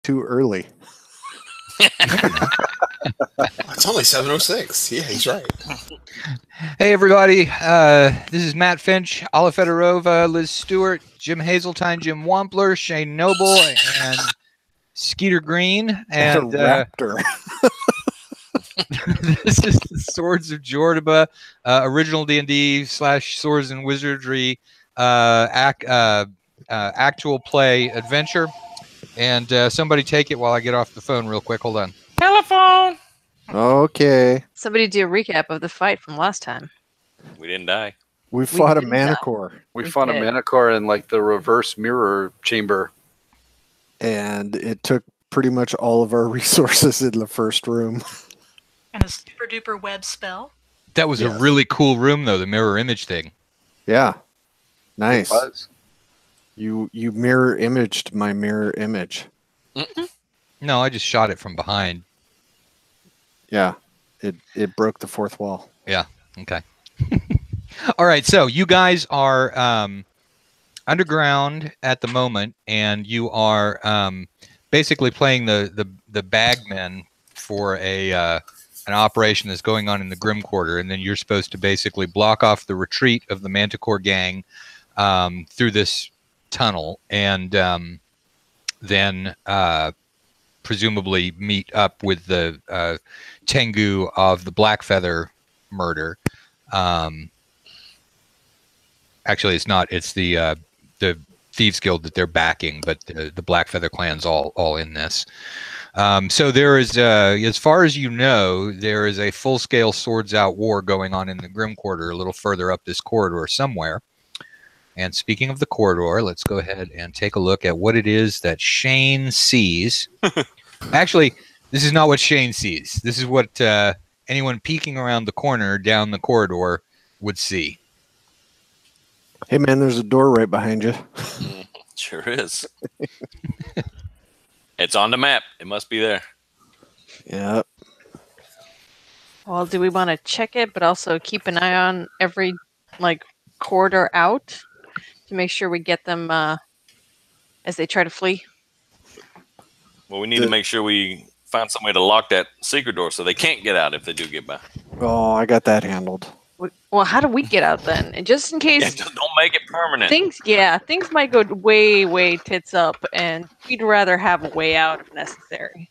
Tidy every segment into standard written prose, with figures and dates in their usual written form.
too early. It's only 7:06. Yeah, he's right. Hey, everybody. This is Matt Finch, Ala Fedorova, Liz Stewart, Jim Hazeltine, Jim Wampler, Shane Noble, and Skeeter Green. And a raptor. This is the Swords of Jordoba, original D&D / Swords and Wizardry actual play adventure. And somebody take it while I get off the phone real quick. Hold on. Telephone! Okay. Somebody do a recap of the fight from last time. We didn't die. We fought a Manicore. We fought a Manicore in like the reverse mirror chamber. And it took pretty much all of our resources in the first room. And a super duper web spell. That was a really cool room, though, the mirror image thing. Yeah. Nice. It was. You mirror imaged my mirror image. No, I just shot it from behind. Yeah. It broke the fourth wall. Yeah. Okay. All right. So you guys are underground at the moment, and you are basically playing the bagmen for an operation that's going on in the Grim Quarter, and then you're supposed to basically block off the retreat of the Manticore gang through this tunnel, and then presumably meet up with the Tengu of the Blackfeather murder. Actually, it's not. It's the Thieves Guild that they're backing, but the Blackfeather clan's all in this. So there is, as far as you know, there is a full-scale swords-out war going on in the Grim Quarter, a little further up this corridor somewhere. And speaking of the corridor, let's go ahead and take a look at what it is that Shane sees. Actually, this is not what Shane sees. This is what anyone peeking around the corner down the corridor would see. Hey, man, there's a door right behind you. Sure is. It's on the map. It must be there. Yep. Well, do we want to check it, but also keep an eye on every corridor out to make sure we get them as they try to flee? Well, we need to make sure we find some way to lock that secret door so they can't get out if they do get by. Oh, I got that handled. Well, how do we get out then? And just in case, just don't make it permanent. Things might go way, way tits up, and we'd rather have a way out if necessary.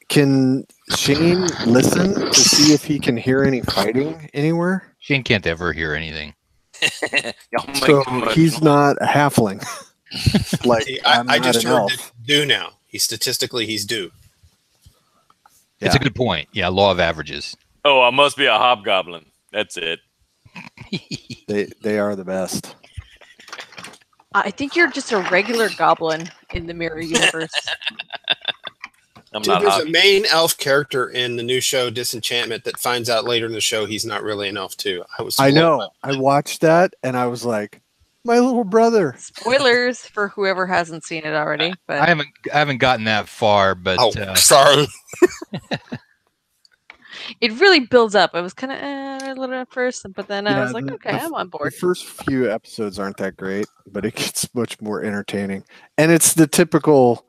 Can Shane listen to see if he can hear any fighting anywhere? Shane can't ever hear anything. So he's not a halfling. I just heard due now. He's due. Yeah. It's a good point. Yeah, law of averages. Oh, I must be a hobgoblin. That's it. They are the best. I think you're just a regular goblin in the mirror universe. There's a main elf character in the new show Disenchantment that finds out later in the show he's not really an elf too. I know. I watched that and I was like, my little brother. Spoilers for whoever hasn't seen it already. But I haven't gotten that far, but sorry. It really builds up. I was kind of a little at first, but then I was like, okay, I'm on board. The first few episodes aren't that great, but it gets much more entertaining. And it's the typical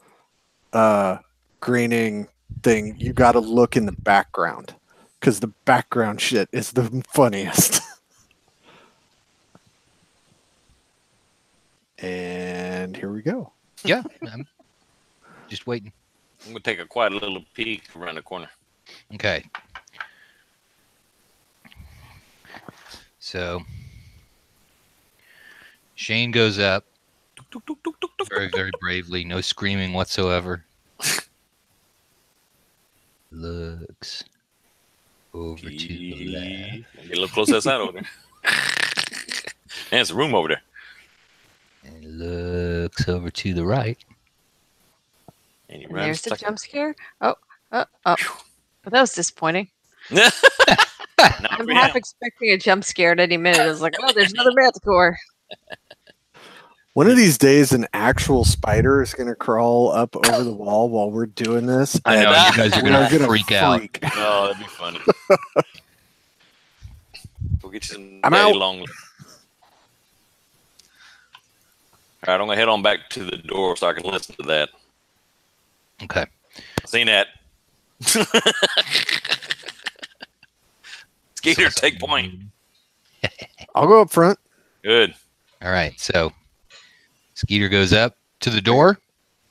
greening thing. You got to look in the background because the background shit is the funniest. And here we go. Yeah, I'm just waiting. I'm going to take a quiet little peek around the corner. Okay. So Shane goes up very, very bravely, no screaming whatsoever. Looks over to the left. Get a little closer outside over there. And there's a room over there. And looks over to the right. And there's the jump scare. Oh. Well, that was disappointing. I'm half expecting a jump scare at any minute. I was like, oh, there's another Manticore. One of these days, an actual spider is going to crawl up over the wall while we're doing this. I know, you guys are going to freak out. Oh, that'd be funny. We'll get you some I'm out. long. All right, I'm gonna head on back to the door so I can listen to that. Okay. Seen that. Skeeter, take point. I'll go up front. Good. All right. So Skeeter goes up to the door.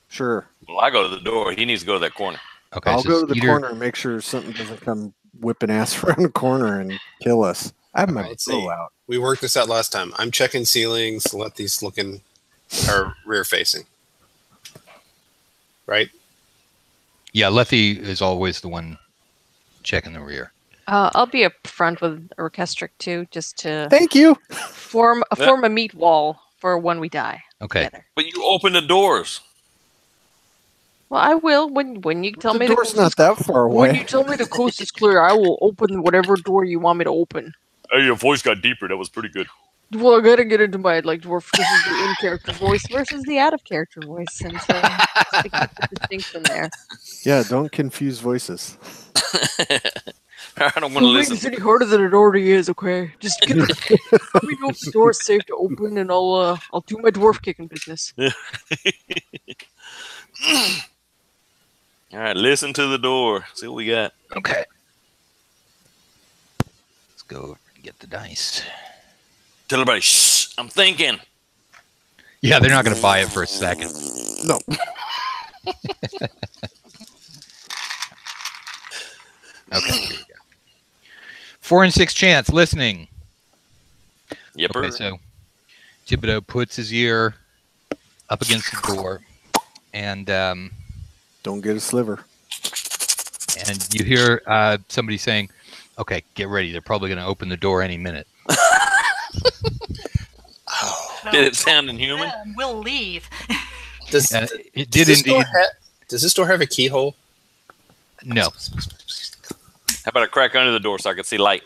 Sure. Well, I go to the door. He needs to go to that corner. Okay. I'll so go to the Skeeter- corner and make sure something doesn't come whipping ass around the corner and kill us. I have my Let's bow see. out. We worked this out last time. I'm checking ceilings. Let these looking or rear facing. Right? Yeah, Letty is always the one checking the rear. I'll be up front with Orchestric too, just to Thank you. form a meat wall for when we die. Okay. Together. But you open the doors. Well, I will when you tell The me door's not that far when away. you tell me the coast is clear. I will open whatever door you want me to open. Hey, your voice got deeper. That was pretty good. Well, I gotta get into my dwarf. This is the in-character voice versus the out-of-character voice, and so just to keep the distinction there. Yeah, don't confuse voices. I don't want to listen. It's any harder than it already is. Okay, just let me know if the door's safe to open, and I'll do my dwarf kicking business. All right, listen to the door. See what we got. Okay. Let's go over and get the dice. Tell everybody, shh, I'm thinking. Yeah, they're not going to buy it for a second. No. Okay. Here we go. 4 and 6 chance listening. Yep. Okay, so Thibodeau puts his ear up against the door, and Don't get a sliver. you hear somebody saying, "Okay, get ready. They're probably going to open the door any minute." Did it sound inhuman? We'll leave. Does, It does did this door indeed. does this door have a keyhole? No. How about a crack under the door so I can see light?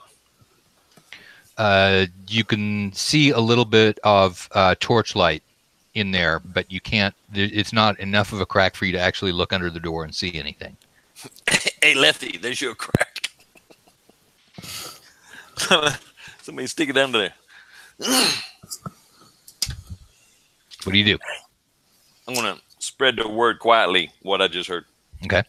You can see a little bit of torchlight in there, but you can't. It's not enough of a crack for you to actually look under the door and see anything. Hey, Lefty, there's your crack. Somebody stick it under there. What do you do? I'm going to spread the word quietly, what I just heard. Okay.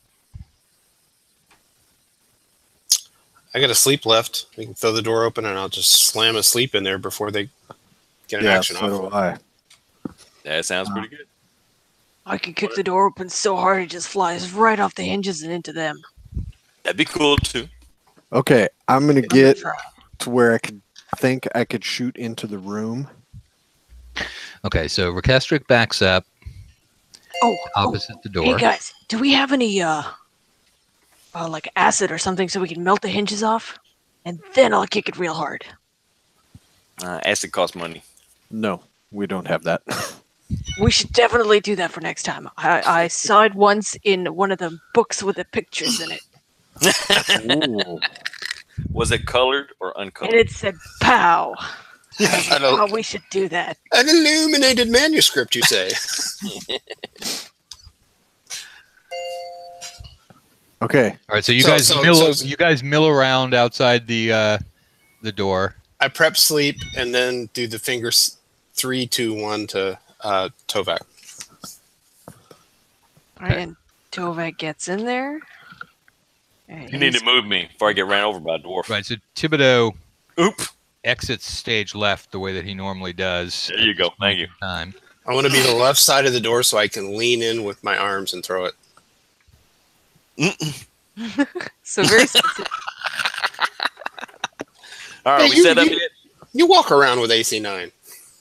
I got a sleep left. We can throw the door open, and I'll just slam a sleep in there before they get an action so off. do I. That sounds pretty good. I can kick the door open so hard it just flies right off the hinges and into them. That'd be cool, too. Okay, I'm gonna get to where I could shoot into the room. Okay, so Rekestric backs up opposite the door. Hey guys, do we have any like acid or something so we can melt the hinges off? And then I'll kick it real hard. Acid costs money. No, we don't have that. We should definitely do that for next time. I saw it once in one of the books with the pictures in it. Ooh. Was it colored or And uncolored? it said pow. I don't- Oh, we should do that. An illuminated manuscript, you say? Okay. All right, so you So- guys mill around outside the door. I prep sleep and then do the fingers 3, 2, 1 to Tovak. All right, and Tovak gets in there. You need to move me before I get ran over by a dwarf. Right, so Thibodeau Oop. exits stage left the way that he normally does. There you go. Thank you. Time. I want to be the left side of the door so I can lean in with my arms and throw it. So very specific. All right, Hey, we you- set up you- yet? You walk around with AC9.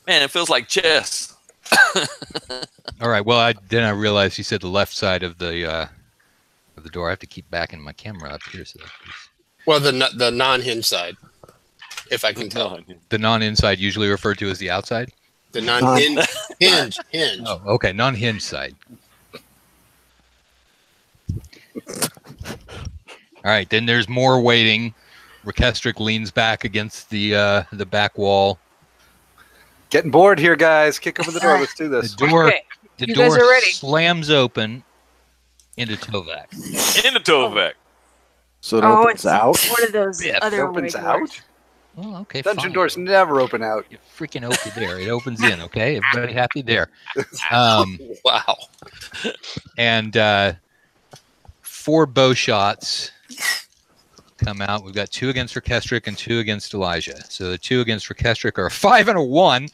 Man, it feels like chess. All right. Well, I realized you said the left side of the door. I have to keep backing my camera up here. So Well, the non-hinge side, if I can tell. the non-inside usually referred to as the outside. The non-hinge. hinge. Oh, okay. Non-hinge side. All right. Then there's more waiting. Rekestric leans back against the back wall. Getting bored here, guys. Kick open the door. Let's do The this. door. Okay, The you door guys are ready. slams open into Tovak. In the Tovak. So it Oh, opens it's out. one of those Yeah, other Opens way out. doors. Oh, okay. Dungeon fine. doors never open out. You freaking open there. It opens in. Okay, everybody happy there. Wow. And 4 bow shots come out. We've got 2 against Rekestric and 2 against Elijah. So the 2 against Rekestric are a 5 and a 1.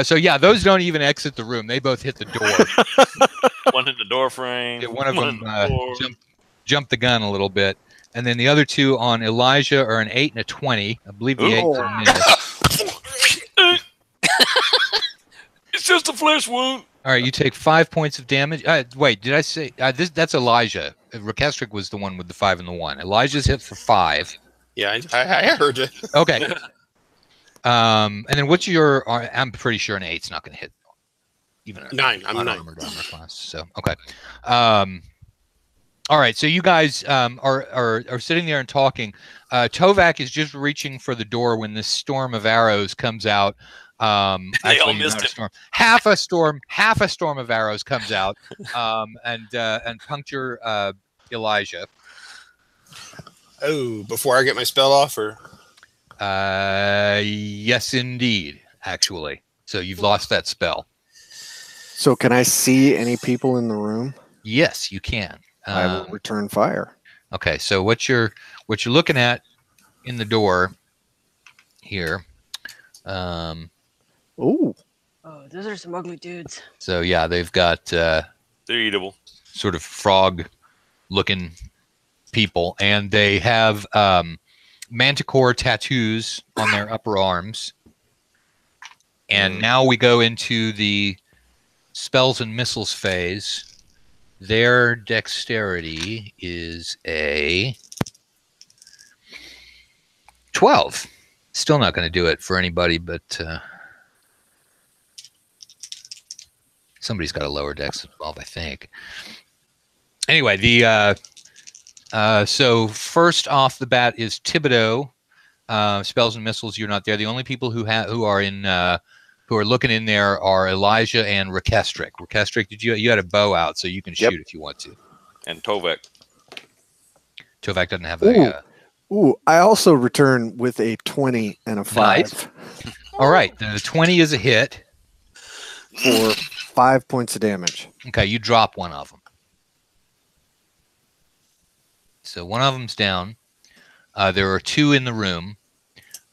So yeah, those don't even exit the room. They both hit the door. One in the door frame. Yeah, one of them jumped the gun a little bit. And then the other 2 on Elijah are an 8 and a 20. I believe the 8's a miss. It's just a flesh wound. All right, you take 5 points of damage. Wait, did I say that's Elijah? Rekestric was the one with the 5 and the 1. Elijah's hit for 5. Yeah, I heard you. Okay. And then what's your? I'm pretty sure an 8's not going to hit. Even a 9. I'm 9. armor class. So okay. All right. So you guys are sitting there and talking. Tovak is just reaching for the door when this storm of arrows comes out. They all missed it. Storm. Half a storm of arrows comes out and puncture Elijah. Oh, before I get my spell off, or yes, indeed. Actually, so you've lost that spell. So can I see any people in the room? Yes, you can. I will return fire. Okay, so what you're looking at in the door here. Ooh. Oh, those are some ugly dudes. So yeah, they've got They're eatable. sort of frog-looking people, and they have manticore tattoos on their upper arms. And now we go into the spells and missiles phase. Their dexterity is a 12. Still not going to do it for anybody, but somebody's got a lower dex of 12, I think. Anyway, so first off the bat is Thibodeau. Spells and missiles, you're not there. The only people who are looking in there are Elijah and Rekestric. Rekestric, you had a bow out, so you can shoot if you want to. And Tovek. Tovak doesn't have a. Ooh, I also return with a 20 and a 5 Nice. All right, the 20 is a hit. for 5 points of damage. Okay, you drop one of them. So one of them's down. There are 2 in the room.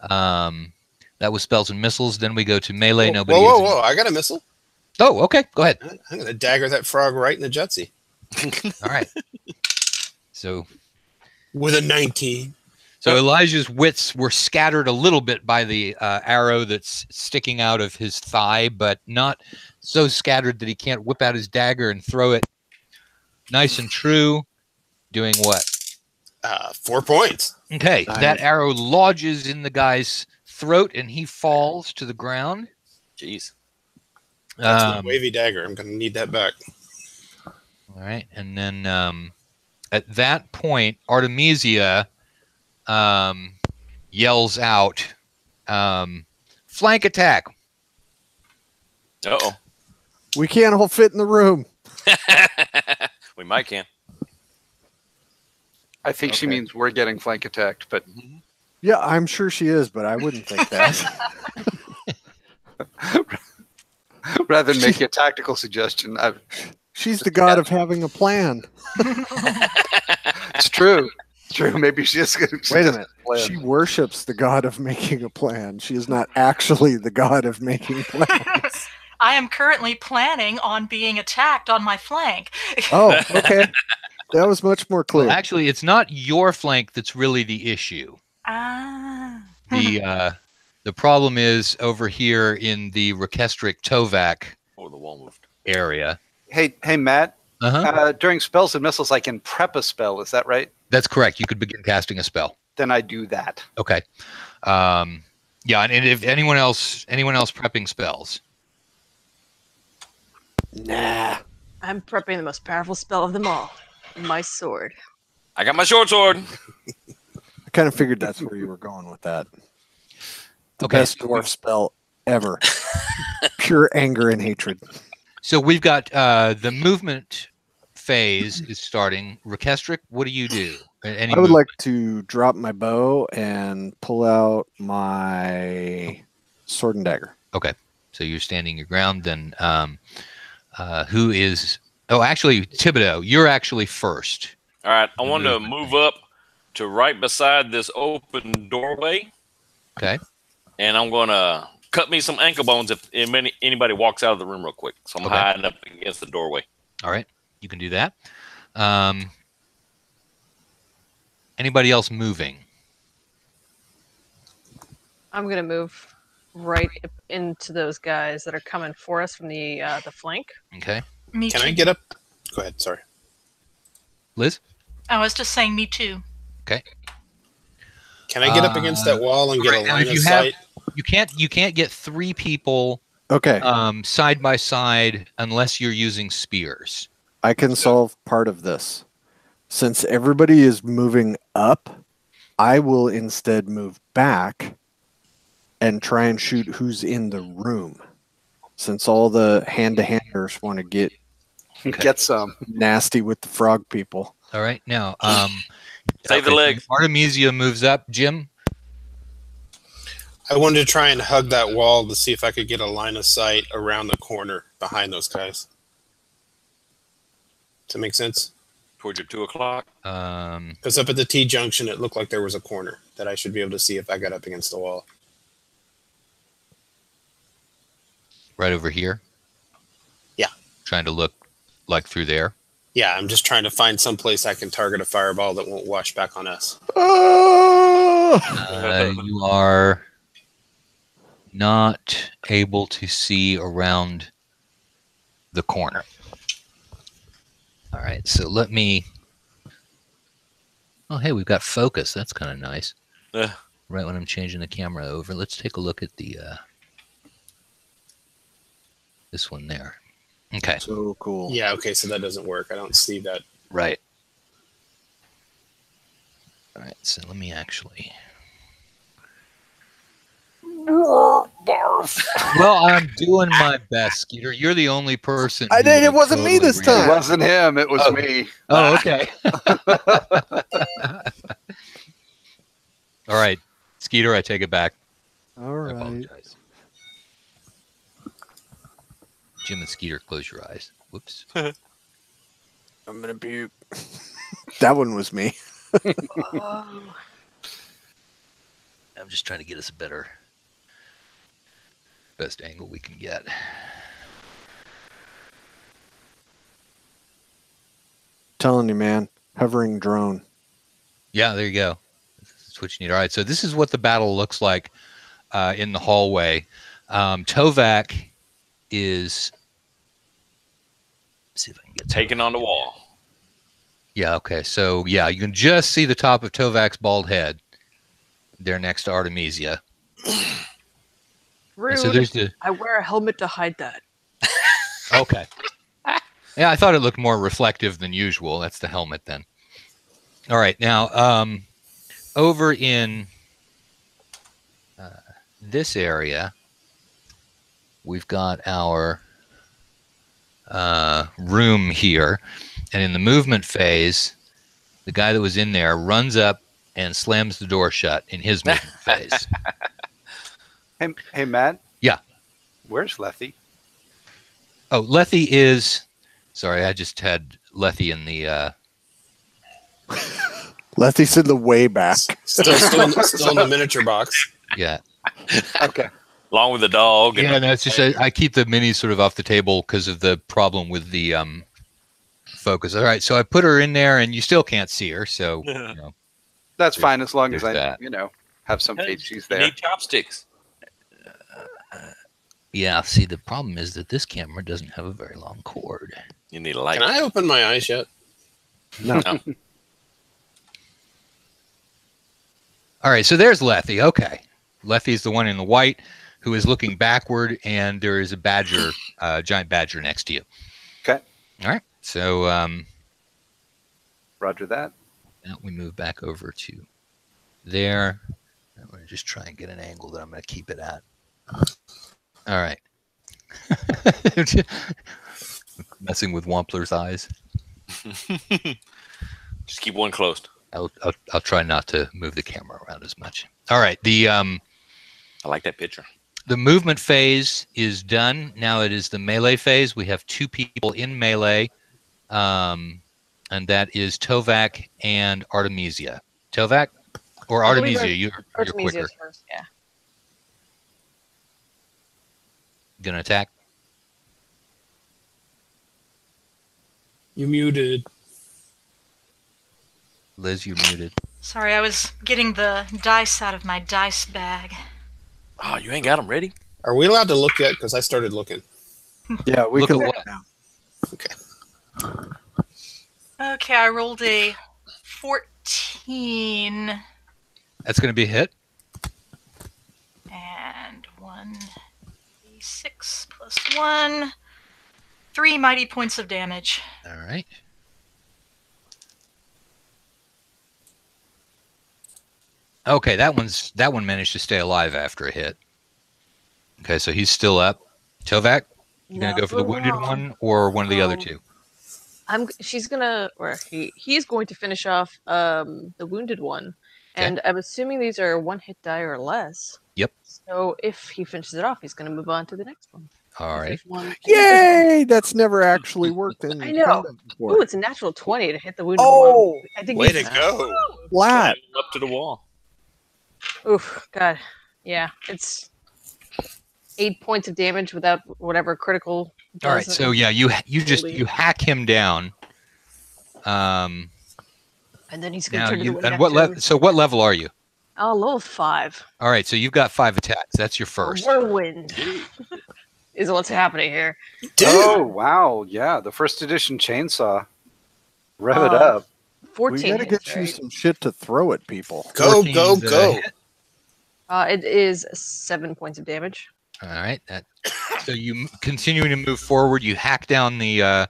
That was spells and missiles. Then we go to melee. Nobody. Whoa! I got a missile. Oh, okay. Go ahead. I'm gonna dagger that frog right in the jutsie. All right. So With a 19. So Elijah's wits were scattered a little bit by the arrow that's sticking out of his thigh, but not so scattered that he can't whip out his dagger and throw it nice and true. Doing what? 4 points. Okay, that arrow lodges in the guy's throat, and he falls to the ground. Jeez. That's my wavy dagger. I'm going to need that back. All right, and then at that point, Artemisia yells out, flank attack. Uh-oh. We can't all fit in the room. We might can. I think she means we're getting flank attacked, but Yeah, I'm sure she is, but I wouldn't think that. rather than make a tactical suggestion, She's the god of having a plan. it's true. It's true. Maybe she is. Wait a minute. She worships the god of making a plan. She is not actually the god of making plans. I am currently planning on being attacked on my flank. Oh, okay. That was much more clear. Well, actually, it's not your flank that's really the issue. The problem is over here in the Rekestric Tovak Oh, the wall moved. area. Hey, Matt. Uh-huh. During spells and missiles, I can prep a spell. Is that right? That's correct. You could begin casting a spell. Then I do that. Okay. Yeah, and if anyone else prepping spells. Nah. I'm prepping the most powerful spell of them all. My sword. I got my short sword. I kind of figured that's where you were going with that. The Okay. best dwarf spell ever. Pure anger and hatred. So we've got the movement phase is starting. Rekestric, what do you do? Any I would move? like to drop my bow and pull out my sword and dagger. Okay, so you're standing your ground. Then who is? Oh, actually, Thibodeau, you're actually first. All right, I want to move up to right beside this open doorway. Okay. And I'm going to cut me some ankle bones if anybody walks out of the room real quick. So I'm hiding up against the doorway. All right, you can do that. Anybody else moving? I'm gonna move right into those guys that are coming for us from the flank. Okay. Me Can too. I get up? Go ahead. Sorry. Liz? I was just saying me too. Okay. Can I get up against that wall and get a line of sight? You can't get 3 people Okay. side by side unless you're using spears. I can solve part of this. Since everybody is moving up, I will instead move back and try and shoot who's in the room. Since all the hand-to-handers want to get some nasty with the frog people. All right. Now, Save the legs. Artemisia moves up. Jim? I wanted to try and hug that wall to see if I could get a line of sight around the corner behind those guys. Does that make sense? Towards your 2 o'clock. Because up at the T-junction, it looked like there was a corner that I should be able to see if I got up against the wall. Right over here? Yeah. Trying to look like through there? Yeah, I'm just trying to find some place I can target a fireball that won't wash back on us. You are not able to see around the corner. All right, so let me... Oh, hey, we've got focus. That's kind of nice. Right when I'm changing the camera over. Let's take a look at the... this one there. Okay. So cool. Yeah, okay, so that doesn't work. I don't see that. Right. All right, so let me actually... Well, I'm doing my best, Skeeter. You're the only person. I did. It wasn't me this time. It wasn't him. It was me. Oh, okay. All right, Skeeter, I take it back. All I right. apologize. Jim and Skeeter, close your eyes. Whoops. I'm gonna puke. That one was me. Oh. I'm just trying to get us a best angle we can get. Telling you, man. Hovering drone. Yeah, there you go. That's what you need. All right, so this is what the battle looks like in the hallway. Tovak is... Let's see if I can get Taken on the wall. Yeah, okay. So, yeah, you can just see the top of Tovak's bald head there next to Artemisia. Rude. So there's the... I wear a helmet to hide that. Okay. Yeah, I thought it looked more reflective than usual. That's the helmet then. All right. Now, over in this area, we've got our room here. And in the movement phase, the guy that was in there runs up and slams the door shut in his movement phase. Hey, Matt? Yeah. Where's Lethy? Oh, Lethy is... Sorry, I just had Lethy in the... Lethy's in the way back. Still in the miniature box. Yeah. Okay. Along with the dog. Yeah, no, it's just I keep the minis sort of off the table because of the problem with the focus. All right, so I put her in there, and you still can't see her, so... You know, That's fine as long as there's I, that. have some faith she's You there. need chopsticks. yeah, see, the problem is that this camera doesn't have a very long cord. You need a light. Can I open my eyes yet? No. All right, so there's Lethy. Okay. Lethy's the one in the white who is looking backward, and there is a badger, giant badger next to you. Okay. All right, so Roger that. now we move back over to there. I'm going to just try and get an angle that I'm going to keep it at. All right. Messing with Wampler's eyes. Just keep one closed. I'll try not to move the camera around as much. All right. I like that picture. The movement phase is done. Now it is the melee phase. We have 2 people in melee, and that is Tovak and Artemisia. Tovak or Artemisia? You're quicker. First, yeah. Gonna attack. You muted. Liz, you're muted. Sorry, I was getting the dice out of my dice bag. Oh, you ain't got them ready? Are we allowed to look yet? Because I started looking. Yeah, we Look can at look what? now. Okay. Okay, I rolled a 14 That's gonna be a hit. and 1d6 plus 1. 3 mighty points of damage. All right. Okay, that one managed to stay alive after a hit. Okay, so he's still up. Tovak, you gonna go for the wounded one or one of the other 2? She's gonna, or he's going to finish off the wounded one, and I'm assuming these are 1-hit die or less. Yep. So if he finishes it off, he's gonna move on to the next one. All right. Yay! That's never actually worked in I know. combat before. Oh, it's a natural 20 to hit the wounded Oh, one. I think Way to go. Flat. Up to the wall. Oof, God, yeah, it's 8 points of damage without whatever critical. All right. So yeah, you hack him down. And then he's gonna Now turn to the wind. and what level? So what level are you? Oh, level 5. All right. So you've got 5 attacks. That's your first. Whirlwind is what's happening here. Dude. Oh, wow. Yeah, the first edition chainsaw. Rev it up. 14. We gotta get hits, you right? some shit to throw at people. Go, 14's go, a go. hit. It is 7 points of damage. All right. So you continuing to move forward. You hack down the a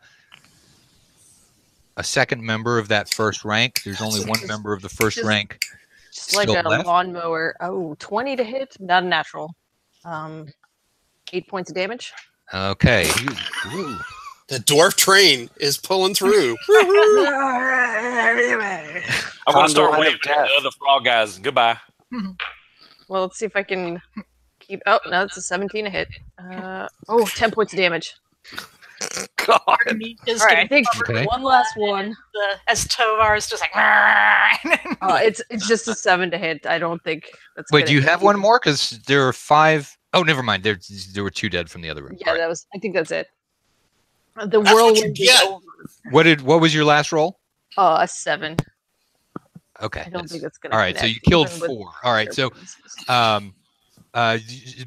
second member of that first rank. There's only one member of the first rank. Just like Still a left? lawnmower. Oh, 20 to hit, not a natural. 8 points of damage. Okay. Ooh. The dwarf train is pulling through. I'm going to start line of waving at death. the other frog guys. Goodbye. Well, let's see if I can keep. Oh, no, it's a 17 to hit. 10 points of damage. God. All right, I think Okay. one last one. As Tovar is just like. It's just a 7 to hit. I don't think that's. Wait, gonna do you hit have one more? Because there are 5. Oh, never mind. There were 2 dead from the other room. Yeah, All right. that was. I think that's it. The That's what you whirlwind is get. over. What was your last roll? A 7. Okay. I don't think that's gonna. All right. So connect, you killed even with 4. All right. So their bonuses.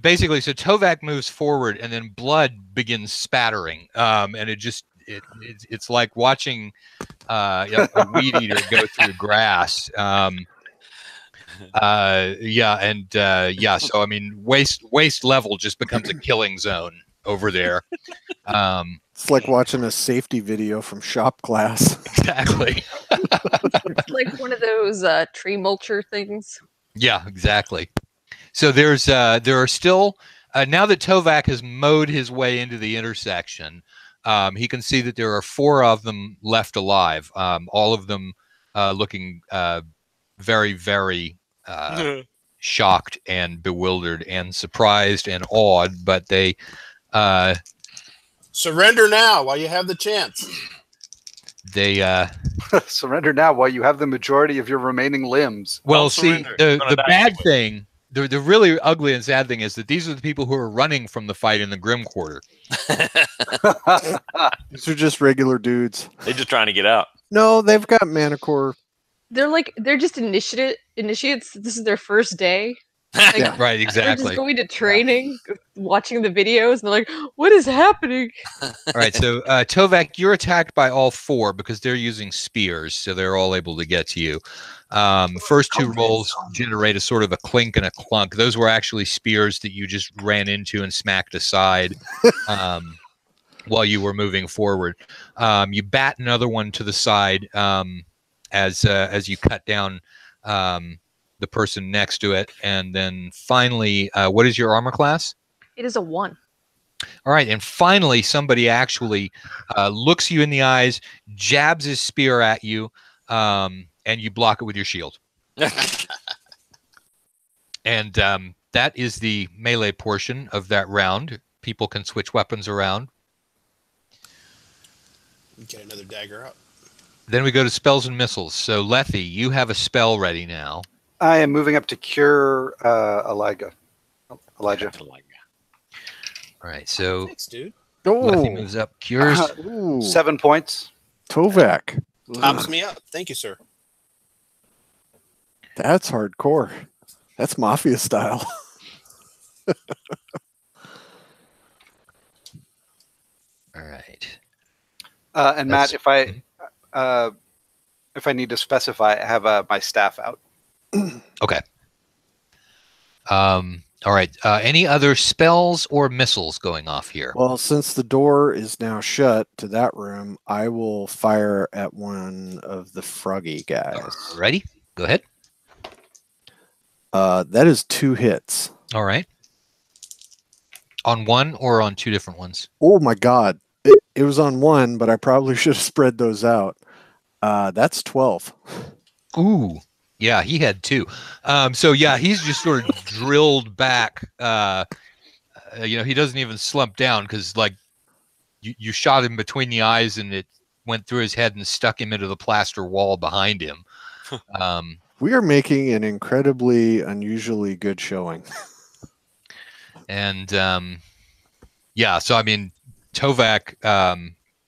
basically, so Tovak moves forward, and then blood begins spattering, and it's like watching a weed eater go through grass. So I mean, waist level just becomes a killing zone over there. It's like watching a safety video from shop class. Exactly. It's like one of those tree mulcher things. Yeah, exactly. So there are still now that Tovak has mowed his way into the intersection, he can see that there are 4 of them left alive. All of them looking very, very shocked and bewildered and surprised and awed, but they Surrender now while you have the chance. Surrender now while you have the majority of your remaining limbs. well, Don't see, surrender. You're gonna the die bad anyway. thing, the really ugly and sad thing is that these are the people who are running from the fight in the Grim Quarter. These are just regular dudes. They're just trying to get out. No, they've got Manicore. They're just initiates. This is their first day. Like, Yeah. Right, They're exactly. just going to training, watching the videos, and they're like, "What is happening?" All right, so Tovak, you're attacked by all 4 because they're using spears, so they're all able to get to you. First 2 rolls generate a sort of a clink and a clunk. Those were actually spears that you just ran into and smacked aside while you were moving forward. You bat another one to the side as you cut down the person next to it, and then finally, what is your armor class? It is a 1. All right, and finally, somebody actually looks you in the eyes, jabs his spear at you, and you block it with your shield. And that is the melee portion of that round. People can switch weapons around. Get another dagger out. Then we go to spells and missiles. So, Lethe, you have a spell ready now. I am moving up to cure Elijah. All right, so Thanks, dude. Lethe moves up, cures. 7 points. Tovak. Tops me up. Thank you, sir. That's hardcore. That's mafia style. All right. And Matt, if I need to specify, I have my staff out. Okay. All right. Any other spells or missiles going off here? Well, since the door is now shut to that room, I will fire at one of the froggy guys. Ready? Go ahead. That is 2 hits. All right. On one or on 2 different ones? Oh my God. It was on one, but I probably should have spread those out. That's 12. Ooh. Yeah, he had 2. So yeah, he's just sort of drilled back. He doesn't even slump down because like you shot him between the eyes and it went through his head and stuck him into the plaster wall behind him. We are making an incredibly unusually good showing. And yeah, so I mean, Tovak,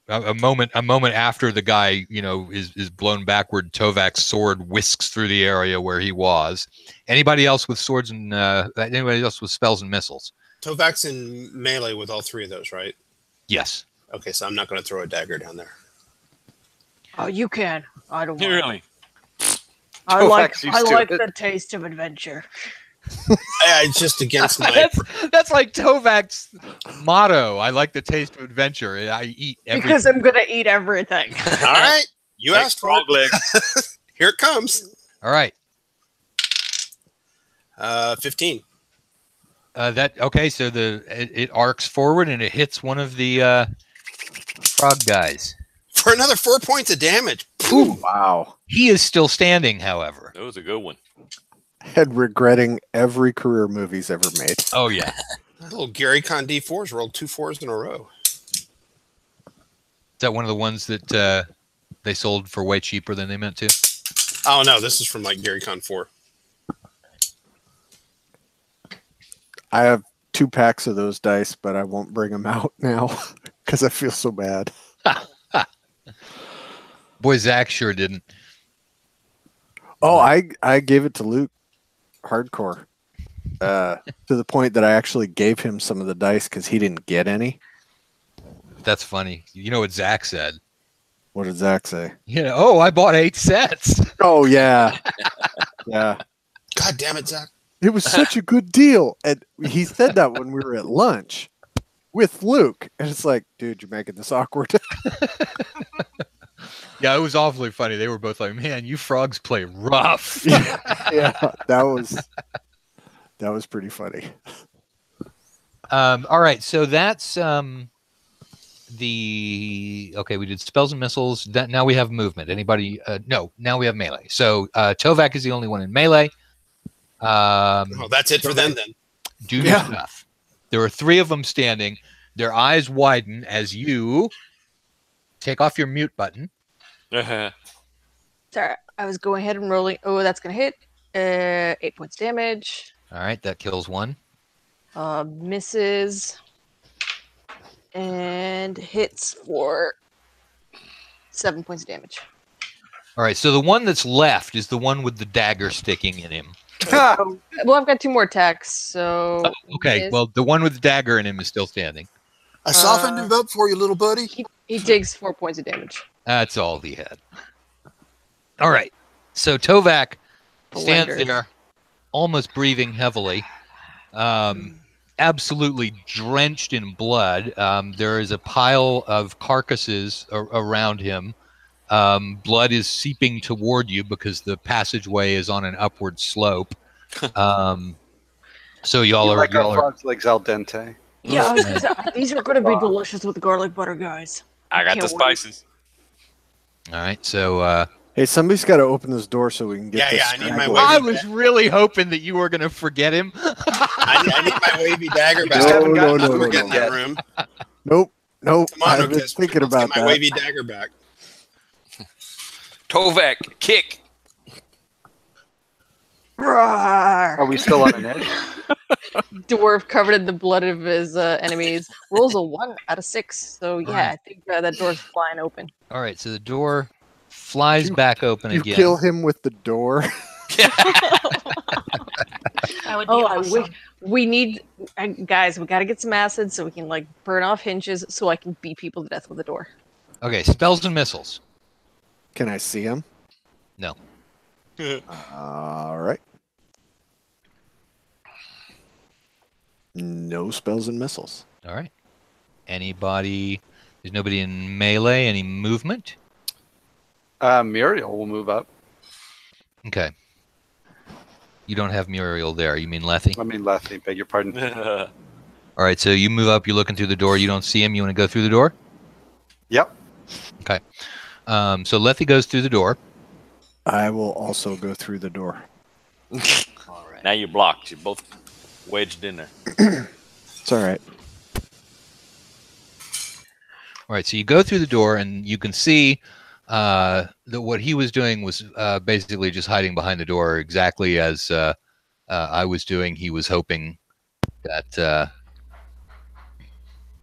a moment after the guy, is blown backward, Tovak's sword whisks through the area where he was. Anybody else with swords and anybody else with spells and missiles? Tovak's in melee with all 3 of those, right? Yes. Okay, so I'm not going to throw a dagger down there. Oh, you can. I don't want Really? I like used to the taste of adventure. It's just against my... that's like Tovak's motto. I like the taste of adventure. I eat everything. Because I'm going to eat everything. All right. You asked for frog it. legs. Here it comes. All right. 15. Okay, so it arcs forward and it hits one of the frog guys. For another 4 points of damage. Ooh, wow. He is still standing, however. That was a good one. And regretting every career move he's ever made. Oh, yeah. Little Gary Con D4s rolled 2 4s in a row. Is that one of the ones that they sold for way cheaper than they meant to? Oh, no. This is from like Gary Con 4. I have 2 packs of those dice, but I won't bring them out now because I feel so bad. Boy, Zach sure didn't. Oh, I gave it to Luke hardcore to the point that I actually gave him some of the dice because he didn't get any. That's funny. You know what Zach said? What did Zach say? I bought 8 sets. Oh, yeah. Yeah. God damn it, Zach. It was such a good deal. And he said that when we were at lunch with Luke. And it's like, dude, you're making this awkward. Yeah, it was awfully funny. They were both like, man, you frogs play rough. Yeah, that was pretty funny. All right, so that's okay, we did spells and missiles. Now we have movement. Anybody? No, now we have melee. So Tovak is the only one in melee. That's it for them then. Do your stuff. There are 3 of them standing. Their eyes widen as you take off your mute button. Sorry, I was going ahead and rolling. Oh, that's going to hit. 8 points damage. All right, that kills 1. Misses. And hits for 7 points of damage. All right, so the one that's left is the one with the dagger sticking in him. Well, I've got 2 more attacks, so... Okay, well, the one with the dagger in him is still standing. I softened him up for you, little buddy. He takes 4 points of damage. That's all he had. All right, so Tovak stands there, almost breathing heavily, absolutely drenched in blood. There is a pile of carcasses around him. Blood is seeping toward you because the passageway is on an upward slope. So y'all are frogs legs al dente. Yeah, I was gonna say, these are gonna be delicious with garlic butter, guys. I got Can't the wait. spices. All right, so Hey, somebody's got to open this door so we can get this. I need my straggler. I wavy was really hoping that you were going to forget him. I need my wavy dagger back. just haven't gotten no, to no, it Get in yet. that room. Nope. Come on, I've been Otis. thinking Let's about get my that. wavy dagger back. Tovak, kick. Are we still on an edge? Dwarf covered in the blood of his enemies rolls a 1 out of 6. So yeah, I think that door's flying open. All right, so the door flies back open You again. kill him with the door. That would be Oh, awesome. I wish we need guys. We got to get some acid so we can like burn off hinges, so I can beat people to death with the door. Okay, spells and missiles. Can I see him? No. All right. No spells and missiles. All right. Anybody? There's nobody in melee. Any movement? Muriel will move up. Okay. You don't have Muriel there. You mean Lethe? I mean, Lethe, beg your pardon. All right, so you move up. You're looking through the door. You don't see him. You want to go through the door? Yep. Okay. So Lethe goes through the door. I will also go through the door. All right. Now you're blocked. You're both wedged in there. It's all right. All right, so you go through the door, and you can see that what he was doing was basically just hiding behind the door, exactly as I was doing. He was hoping that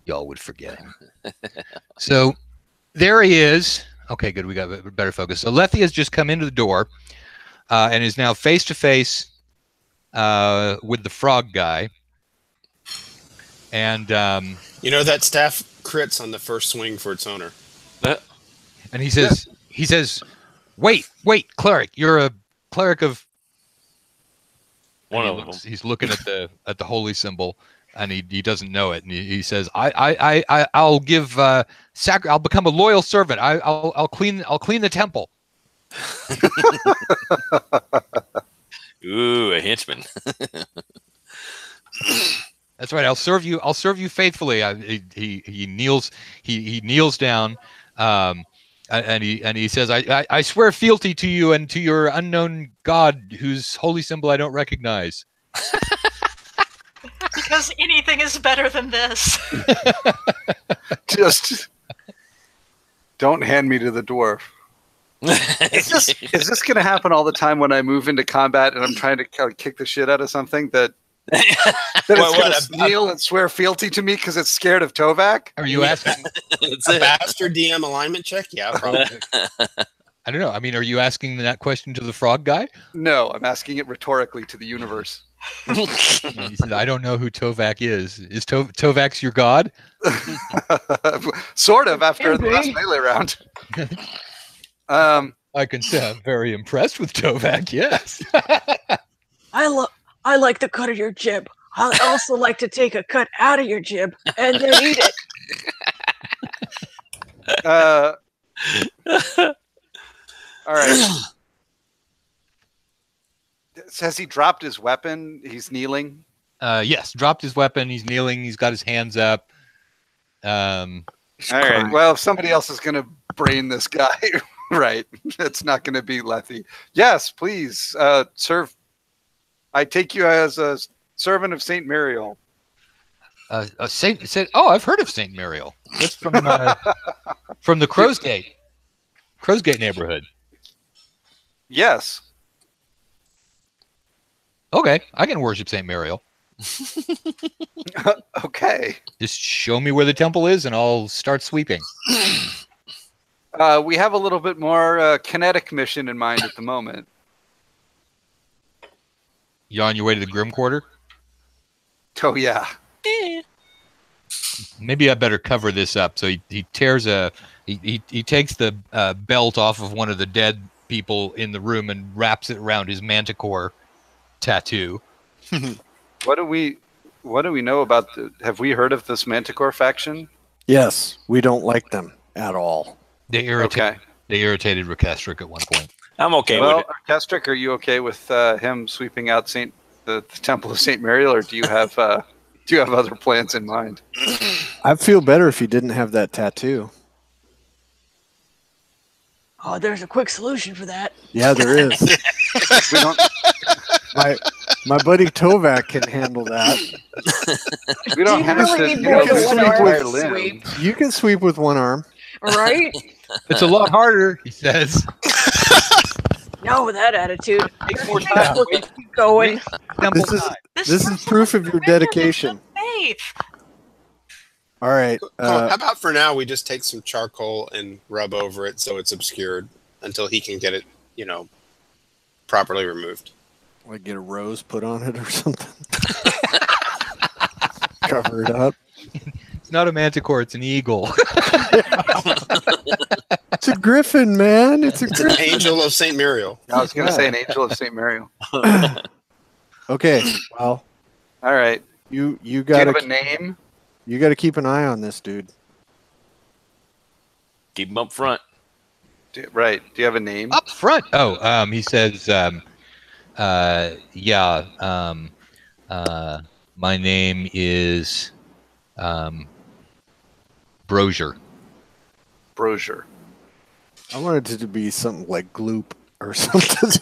y'all would forget him. So there he is. Okay, good. We got a better focus. So Lethe has just come into the door and is now face to face with the frog guy. And You know that staff crits on the first swing for its owner. and he says, wait, cleric, you're a cleric of. One And of them. He's looking at the holy symbol, and he doesn't know it, and he says, I'll give I'll become a loyal servant. I'll clean the temple. Ooh, a henchman. That's right. I'll serve you faithfully. He kneels down, and he says, I swear fealty to you and to your unknown god, whose holy symbol I don't recognize. Because anything is better than this. Just don't hand me to the dwarf. Is this going to happen all the time when I move into combat and I'm trying to kind of kick the shit out of something that it's going to kneel and swear fealty to me because it's scared of Tovak? Are you asking? A bastard DM alignment check? Yeah, probably. I don't know. I mean, are you asking that question to the frog guy? No, I'm asking it rhetorically to the universe. And he said, I don't know who Tovak is. Is Tovak's your god? Sort of after the last melee round. I can say I'm very impressed with Tovak, yes. I like the cut of your jib. I also like to take a cut out of your jib and then eat it. All right. Has he dropped his weapon? He's kneeling. Yes, dropped his weapon. He's kneeling. He's got his hands up. All right. Well, if somebody else is going to brain this guy, right, it's not going to be Lethe. Yes, please serve. I take you as a servant of Saint Muriel. Saint. Oh, I've heard of Saint Muriel. That's from the Crow's Gate neighborhood. Yes. Okay, I can worship Saint Muriel. Okay. Just show me where the temple is, and I'll start sweeping. We have a little bit more kinetic mission in mind at the moment. You on your way to the Grim Quarter? Oh yeah. Maybe I better cover this up. So he tears he takes the belt off of one of the dead people in the room and wraps it around his manticore tattoo. What do we know about have we heard of this Manticore faction? Yes, we don't like them at all. They irritated Rekestric at one point. I'm okay with it. Orchestric, are you okay with him sweeping out the Temple of Saint Muriel, or do you have do have other plans in mind. I'd feel better if you didn't have that tattoo. Oh, there's a quick solution for that. Yeah, there is. We don't. My buddy Tovak can handle that. We don't you have really to. need You more don't than have one to arm sweep to with limb. sweep, You can sweep with one arm. right? It's a lot harder, he says. No, with that attitude. Takes more time. We'll keep going. This is proof of your dedication. Faith. All right. How about for now we just take some charcoal and rub over it so it's obscured until he can get it, properly removed. Like get a rose put on it or something. Cover it up. It's not a manticore, it's an eagle. It's a griffin, man. It's a It's griffin. an angel of St. Muriel. I was going to say an angel of St. Muriel. Okay. Well, All right. you Do you gotta have a name? you gotta keep an eye on this dude. Keep them up front. Right. Do you have a name? Up front. Oh, he says, my name is Brosier. Brosier. I wanted it to be something like Gloop or something.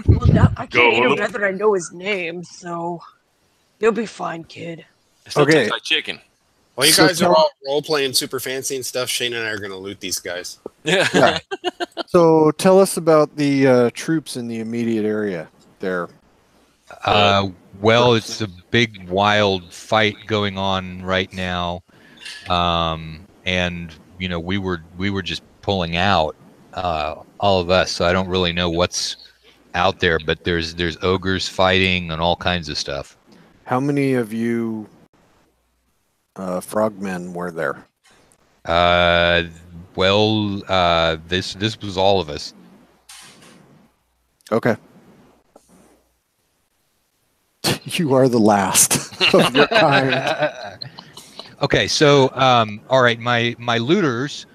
Well, now, I Go, can't eat him look. now that I know his name, so you'll be fine, kid. It still Okay. tastes like chicken. While you So guys are tell- all role playing super fancy and stuff, Shane and I are going to loot these guys. Yeah. Yeah. So tell us about the troops in the immediate area there. Well, it's a big, wild fight going on right now, and we were just pulling out, all of us. So I don't really know what's out there, but there's ogres fighting and all kinds of stuff. How many of you frogmen were there? This was all of us. Okay. You are the last of your kind. Okay, so all right, my looters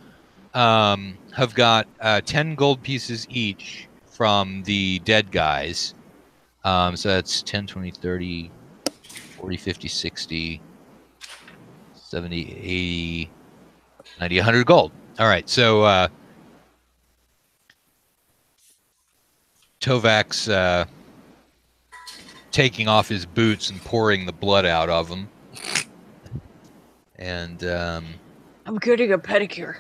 have got 10 gold pieces each from the dead guys. So that's 10, 20, 30, 40, 50, 60, 70, 80, 90, 100 gold. All right, so Tovak's taking off his boots and pouring the blood out of them. And I'm getting a pedicure.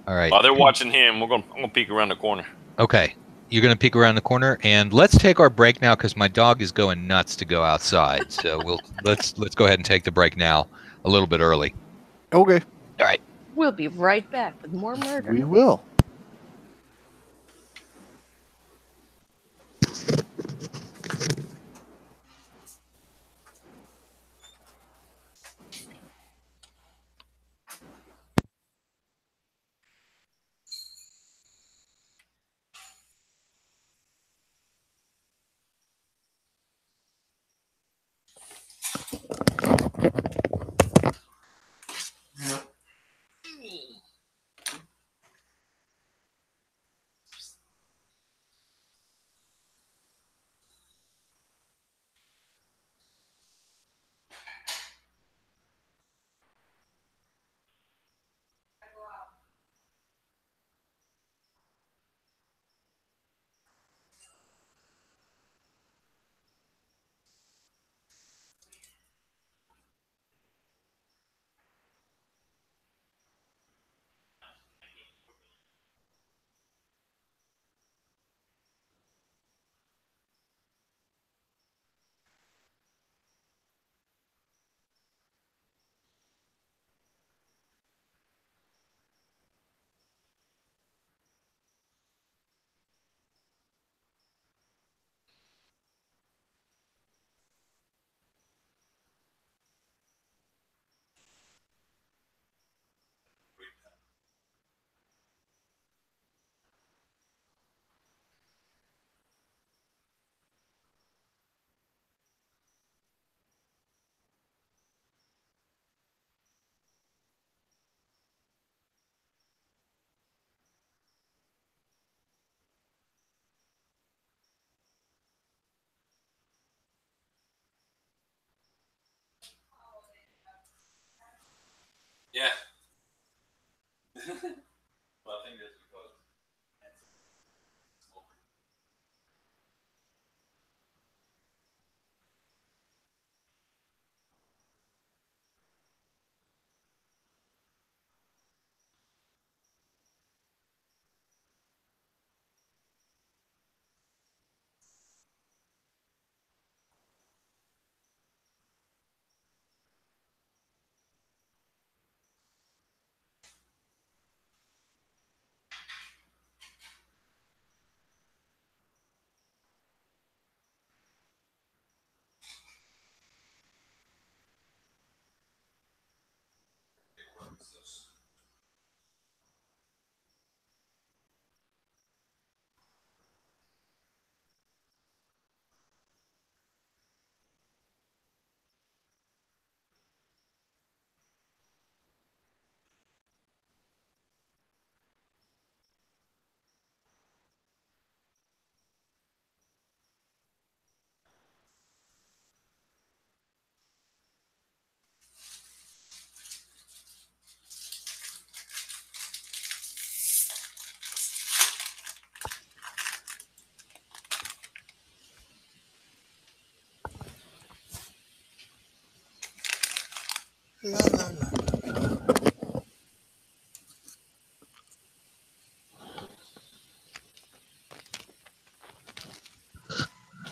all right. While they're watching him, I'm gonna peek around the corner. Okay. You're going to peek around the corner, and let's take our break now because my dog is going nuts to go outside. So let's go ahead and take the break now, a little bit early. Okay. All right. We'll be right back with more murder. We will. Yeah. Well, I think that's because.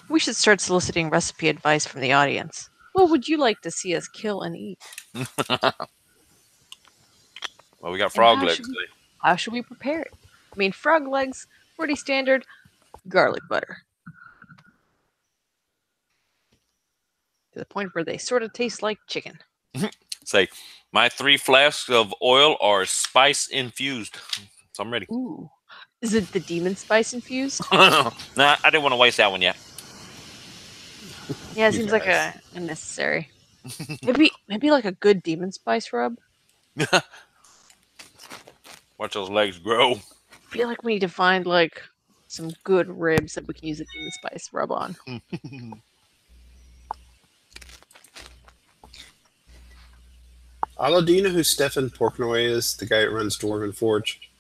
We should start soliciting recipe advice from the audience. What would you like to see us kill and eat? Well, we got And frog legs. how should we prepare it? I mean, frog legs, pretty standard. Garlic butter. To the point where they sort of taste like chicken. Say, my 3 flasks of oil are spice infused. So I'm ready. Ooh. Is it the demon spice infused? Nah, I didn't want to waste that one yet. Yeah, it seems like unnecessary. Maybe like a good demon spice rub. Watch those legs grow. I feel like we need to find like some good ribs that we can use a demon spice rub on. Allo, do you know who Stefan Porknoy is? The guy that runs Dwarven Forge?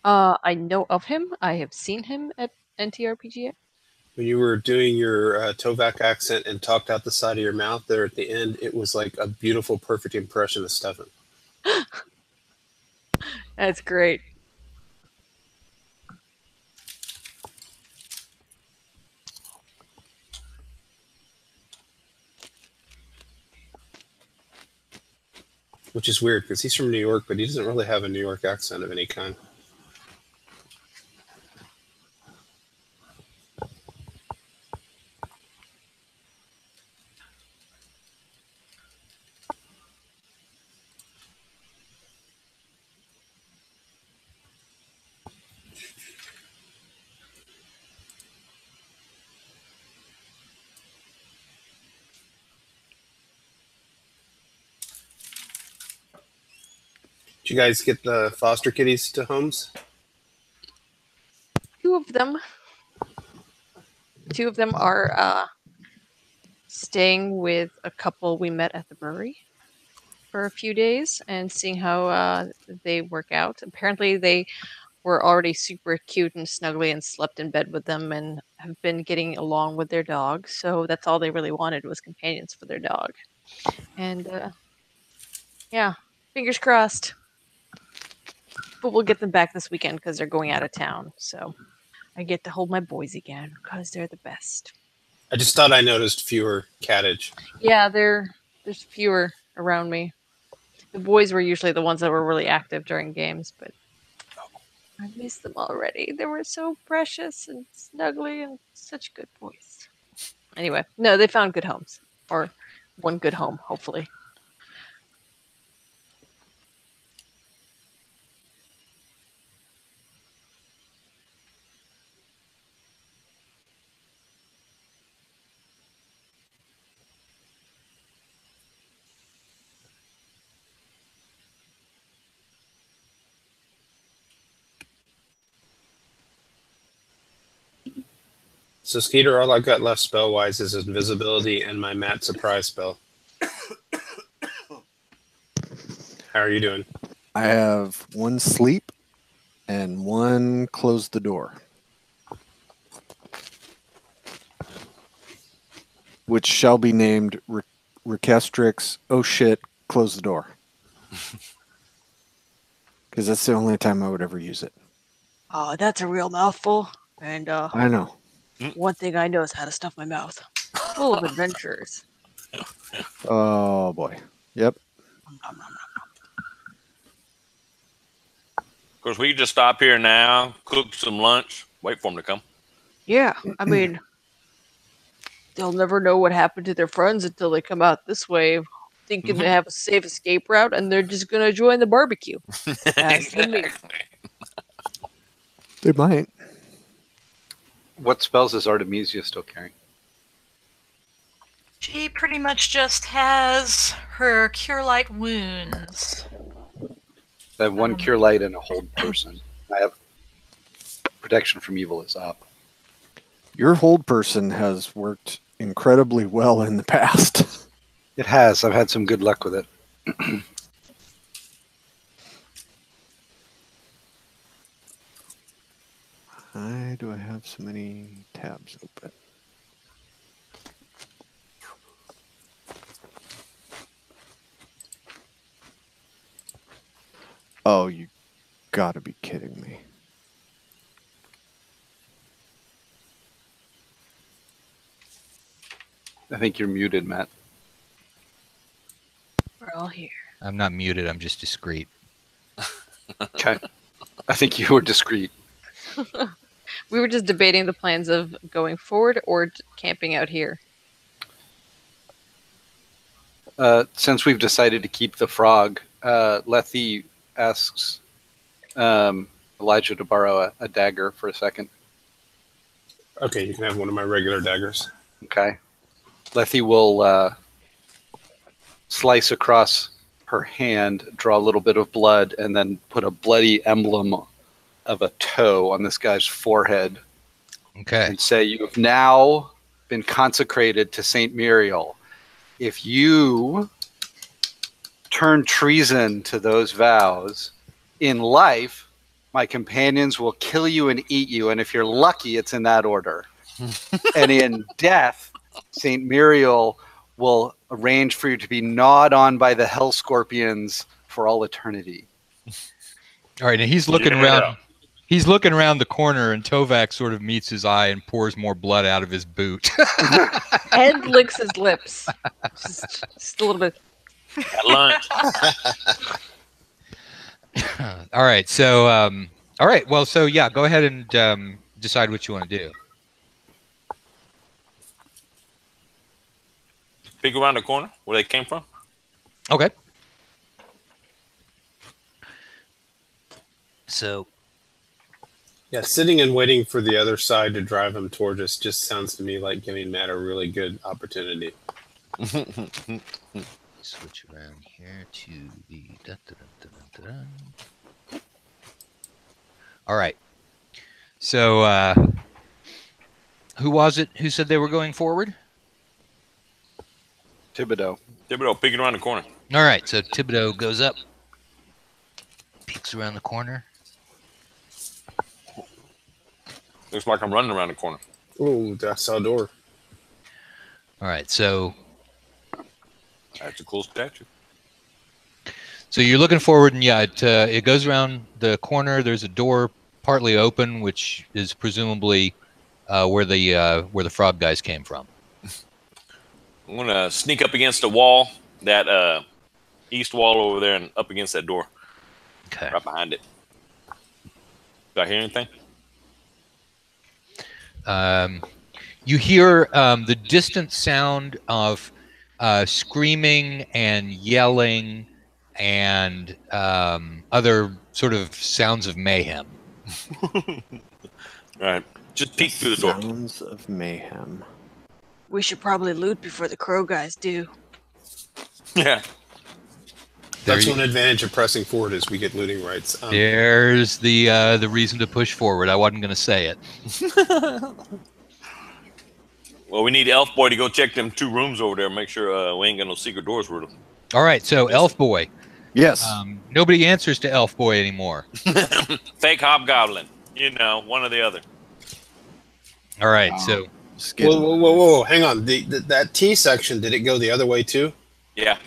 I know of him. I have seen him at NTRPG. When you were doing your Tovak accent and talked out the side of your mouth there at the end, it was like a beautiful, perfect impression of Stefan. That's great. Which is weird because he's from New York, but he doesn't really have a New York accent of any kind. Did you guys get the foster kitties to homes? 2 of them. 2 of them are staying with a couple we met at the brewery for a few days and seeing how they work out. Apparently, they were already super cute and snuggly and slept in bed with them and have been getting along with their dog. So that's all they really wanted was companions for their dog. And yeah, fingers crossed. But we'll get them back this weekend because they're going out of town. So I get to hold my boys again because they're the best. I just thought I noticed fewer cattage. Yeah, there's fewer around me. The boys were usually the ones that were really active during games, but I miss them already. They were so precious and snuggly and such good boys. Anyway, no, they found good homes. Or one good home, hopefully. So, Skeeter, all I've got left spell-wise is invisibility and my Matt surprise spell. How are you doing? I have 1 sleep and 1 close the door. Which shall be named Recastrix, oh shit, close the door. Because that's the only time I would ever use it. Oh, that's a real mouthful. And I know. one thing I know is how to stuff my mouth. Full of adventures. Oh boy. Yep. Of course, we can just stop here now, cook some lunch, wait for them to come. Yeah, I mean, they'll never know what happened to their friends until they come out this way, thinking they have a safe escape route, and they're just going to join the barbecue. That's the me. They might. What spells is Artemisia still carrying? She pretty much just has her Cure Light Wounds. I have 1 Cure Light and a Hold Person. I have Protection from Evil is up. Your hold person has worked incredibly well in the past. It has. I've had some good luck with it. Why do I have so many tabs open? Oh, you gotta be kidding me. I think you're muted, Matt. We're all here. I'm not muted. I'm just discreet. Okay. I think you were discreet. We were just debating the plans of going forward or camping out here. Since we've decided to keep the frog, Lethe asks Elijah to borrow a dagger for a second. Okay, you can have one of my regular daggers. Okay. Lethe will slice across her hand, draw a little bit of blood, and then put a bloody emblem of a toe on this guy's forehead. Okay. And say, you have now been consecrated to Saint Muriel. If you turn treason to those vows, in life, my companions will kill you and eat you, and if you're lucky, it's in that order. And in death, Saint Muriel will arrange for you to be gnawed on by the hell scorpions for all eternity. All right, and he's looking around. He's looking around the corner, and Tovak sort of meets his eye and pours more blood out of his boot. And licks his lips. Just a little bit. At lunch. All right, so all right, well, so yeah, go ahead and decide what you want to do. Peek around the corner where they came from. Okay. So. Yeah, sitting and waiting for the other side to drive him toward us just sounds to me like giving Matt a really good opportunity. Switch around here to the... All right. So, who was it who said they were going forward? Thibodeau. Thibodeau, peeking around the corner. All right, so Thibodeau goes up, peeks around the corner. Looks like I'm running around the corner. Oh, I saw a door. All right, so That's a cool statue. So you're looking forward, and yeah, it goes around the corner. There's a door partly open, which is presumably where the frog guys came from. I'm gonna sneak up against the wall, that east wall over there, and up against that door. Okay. Right behind it. Do I hear anything? You hear the distant sound of screaming and yelling and other sort of sounds of mayhem. All right, just peek through the door. Sounds of mayhem. We should probably loot before the crow guys do. Yeah. That's one advantage of pressing forward is we get looting rights. There's the reason to push forward. I wasn't going to say it. Well, we need Elf Boy to go check them 2 rooms over there and make sure we ain't got no secret doors with them. All right, so Elf Boy, Yes. Nobody answers to Elf Boy anymore. Fake hobgoblin. You know, one or the other. All right, so whoa! Hang on. That T section, did it go the other way too? Yeah.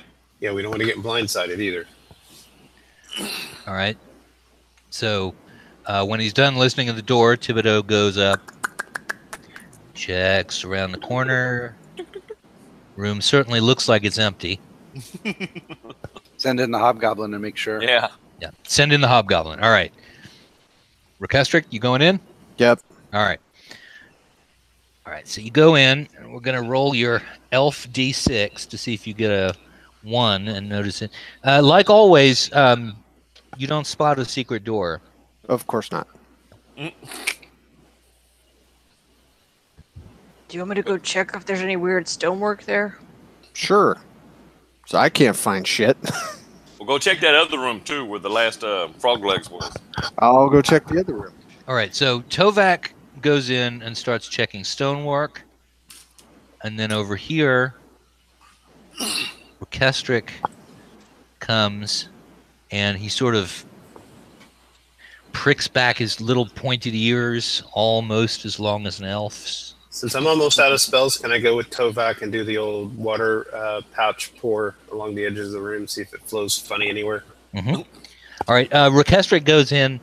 Yeah, we don't want to get blindsided either. All right. So when he's done listening at the door, Thibodeau goes up, checks around the corner. Room certainly looks like it's empty. Send in the hobgoblin and make sure. Yeah. Yeah. Send in the hobgoblin. All right. Rekestric, you going in? Yep. All right. All right. So you go in, and we're going to roll your elf d6 to see if you get a 1 and notice it. Like always, you don't spot a secret door. Of course not. Do you want me to go check if there's any weird stonework there? Sure. So I can't find shit. We'll go check that other room too, where the last frog legs was. I'll go check the other room. All right. So Tovak goes in and starts checking stonework. And then over here, Rekestric comes and he sort of pricks back his little pointed ears, almost as long as an elf's. Since I'm almost out of spells, can I go with Tovak and do the old water pouch pour along the edges of the room, see if it flows funny anywhere? Mm-hmm. All right. Rekestric goes in,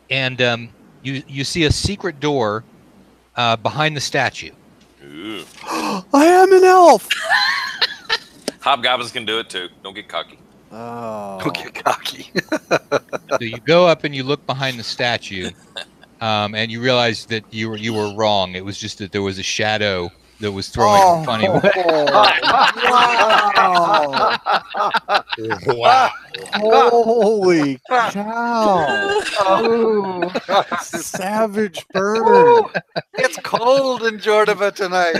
and you see a secret door behind the statue. Ooh. I am an elf. Hobgoblins can do it too. Don't get cocky. Oh. Don't get cocky. So you go up and you look behind the statue, and you realize that you were wrong. It was just that there was a shadow that was throwing a funny. Wow. Wow. Holy cow. Ooh. Savage burn. It's cold in Jordoba tonight.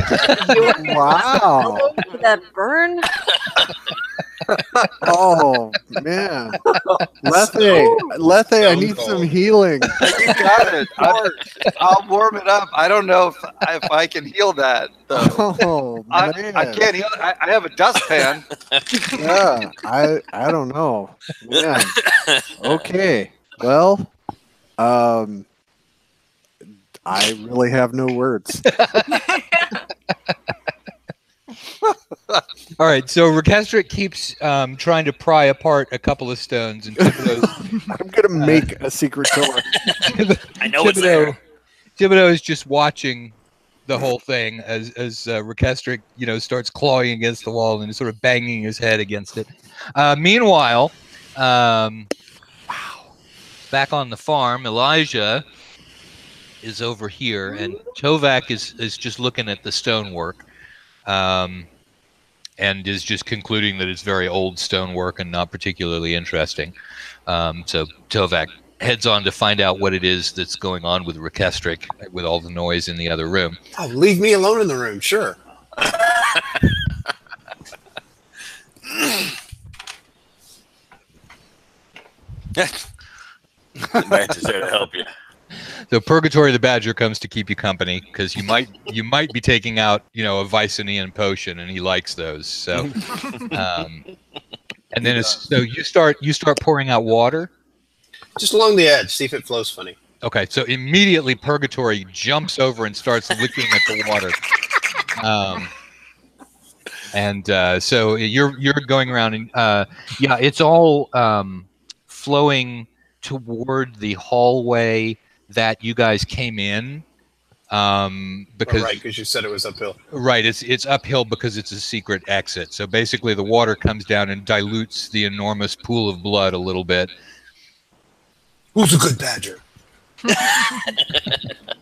Wow. That burn? Oh, man. Lethe, I need some healing. You got it. I'll warm it up. I don't know if I can heal that, though. Oh, man. I can't heal it. I have a dustpan. Yeah, I don't know. Man. Okay. Well, I really have no words. All right, so Rekestric keeps trying to pry apart a couple of stones, and I'm gonna make a secret door. I know it's there. Thibodeau is just watching the whole thing as Rekestric, starts clawing against the wall and sort of banging his head against it. Meanwhile, back on the farm, Elijah is over here, and Tovak is just looking at the stonework. And is just concluding that it's very old stonework and not particularly interesting. So Tovak heads on to find out what it is that's going on with Rekestric with all the noise in the other room. Oh, leave me alone in the room, sure. The badger's there to help you. So Purgatory the Badger comes to keep you company because you might be taking out a Vicinian potion, and he likes those. So, and then so you start pouring out water. Just along the edge, see if it flows funny. Okay, so immediately Purgatory jumps over and starts licking at the water. So you're going around and it's all flowing toward the hallway that you guys came in, because you said it was uphill. Right, it's uphill because it's a secret exit. So basically, the water comes down and dilutes the enormous pool of blood a little bit. Who's a good badger? All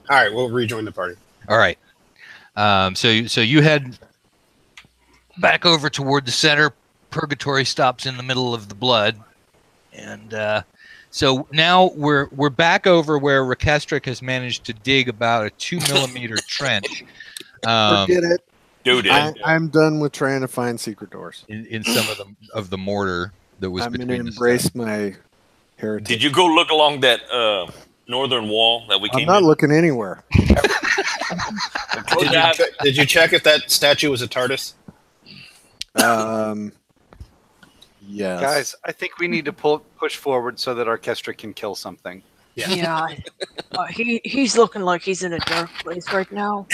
right, we'll rejoin the party. All right, so you head back over toward the center. Purgatory stops in the middle of the blood, and so now we're back over where Rekestric has managed to dig about a 2 millimeter trench. Forget it. Dude, I'm done with trying to find secret doors. In some of the mortar that was I'm between going to the embrace stuff. my heritage. did you go look along that northern wall that we came I'm not in? looking anywhere. Did you check if that statue was a TARDIS? Yes. Guys, I think we need to push forward so that Orchestra can kill something. Yeah. He's looking like he's in a dark place right now.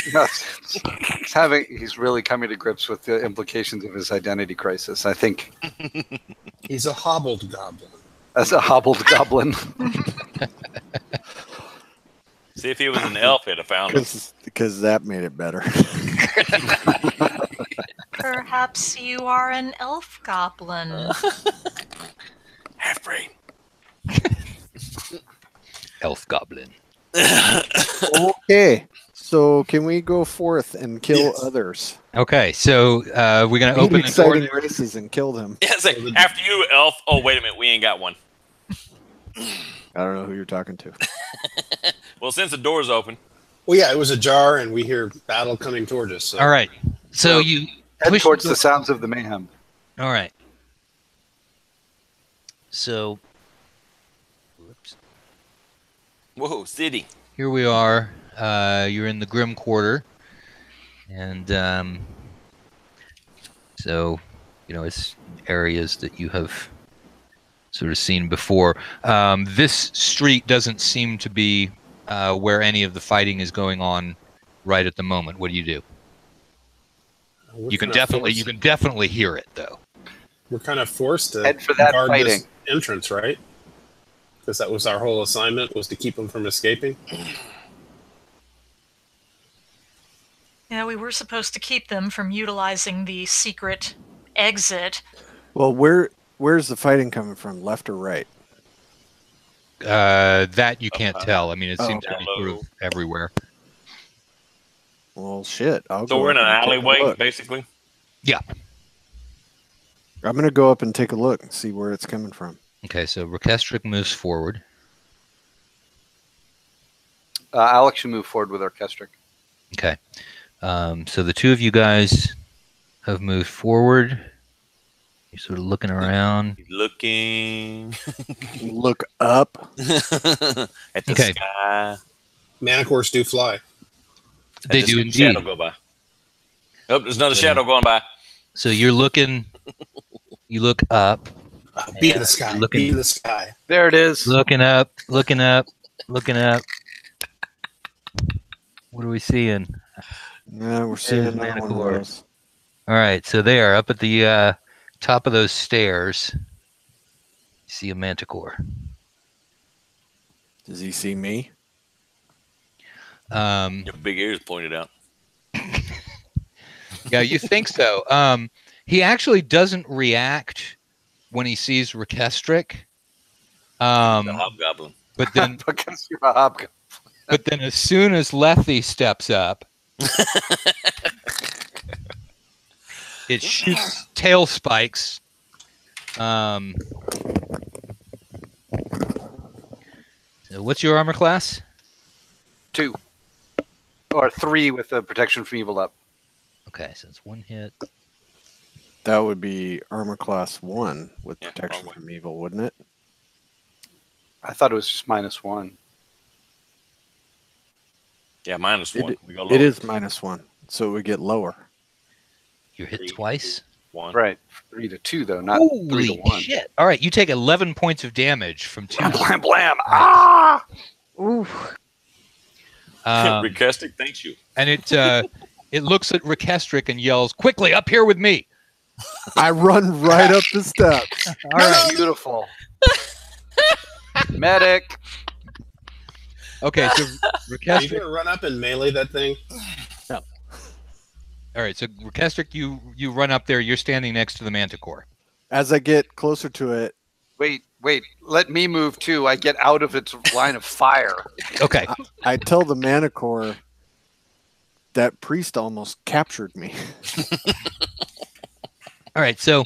He's really coming to grips with the implications of his identity crisis. I think He's a hobbled goblin. as a hobbled goblin. See if he was an elf, he'd have found him. Because that made it better. Perhaps you are an elf goblin. Half brain. Elf goblin. Okay. So can we go forth and kill others? Okay, so we're gonna open the door. Exciting races and kill them. Yeah, it's like, after you, elf. Oh, wait a minute, we ain't got one. I don't know who you're talking to. Well, since the door's open. Well, yeah, it was ajar, and we hear battle coming toward us. So. All right, so you Head push towards the sounds of the mayhem. All right. So, whoops. Whoa, city. Here we are. You're in the Grim Quarter, and so it's areas that you have sort of seen before. This street doesn't seem to be where any of the fighting is going on right at the moment. What do you do? You can definitely hear it though. We're kind of forced to head for that guard fighting this entrance, right? Because that was our whole assignment, was to keep them from escaping. Yeah, we were supposed to keep them from utilizing the secret exit. Well, where's the fighting coming from, left or right? That you can't tell. I mean, it seems to be sort of everywhere. Well, shit. So we're in an alleyway, basically? Yeah. I'm going to go up and take a look and see where it's coming from. Okay, so Rekestric moves forward. Alex should move forward with Orchestric. Okay. So the two of you guys have moved forward. You're sort of looking around. Looking. Look up. At the sky. Manticores do fly. They do indeed. Shadow go by. Oh, there's another shadow going by. So you're looking. You look up. Be in the sky. Be in the sky. There it is. Looking up. Looking up. Looking up. What are we seeing? No, we're seeing another one of those. All right, so they are up at the top of those stairs. You see a manticore. Does he see me? Your big ears pointed out. Yeah, you think so. He actually doesn't react when he sees Rekestric. The hobgoblin. But then, Because you're a hobgoblin. but then, as soon as Lethe steps up, it shoots tail spikes. So what's your armor class? 2 or 3 with the protection from evil up. Okay, so it's 1 hit. That would be armor class 1 with protection from evil, wouldn't it? I thought it was just -1. Yeah, -1. We go It is -1, so we get lower. You're hit twice. 1. Right, 3 to 2 though, not 3 to Holy 1. shit! All right, you take 11 points of damage from 2. Blam, blam, blam. Ah! Ooh. Rekestric thanks you. And it looks at Rekestric and yells, "Quickly, up here with me!" I run right up the steps. All right. Beautiful. Medic. Okay, so Are you Rekestric. going to run up and melee that thing? All right, so Rekestric, you run up there. You're standing next to the Manticore. As I get closer to it, Wait. Let me move too. I get out of its line of fire. Okay. I tell the Manticore that priest almost captured me. All right, so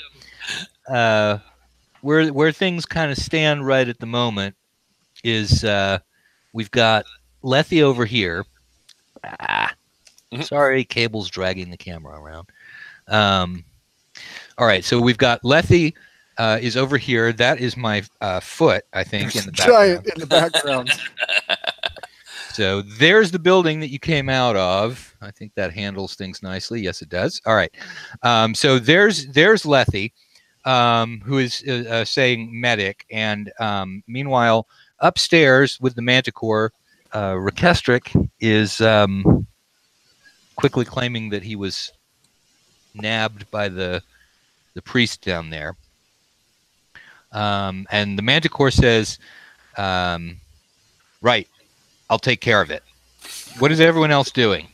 where things kind of stand right at the moment is we've got Lethe over here. Sorry, cable's dragging the camera around. All right, so we've got Lethe is over here. That is my foot, I think, in the background. Giant in the background. So there's the building that you came out of. I think that handles things nicely. Yes, it does. All right. So there's Lethe. who is saying medic, and meanwhile, upstairs with the Manticore, Rekestric is quickly claiming that he was nabbed by the priest down there. And the Manticore says, right, I'll take care of it. What is everyone else doing?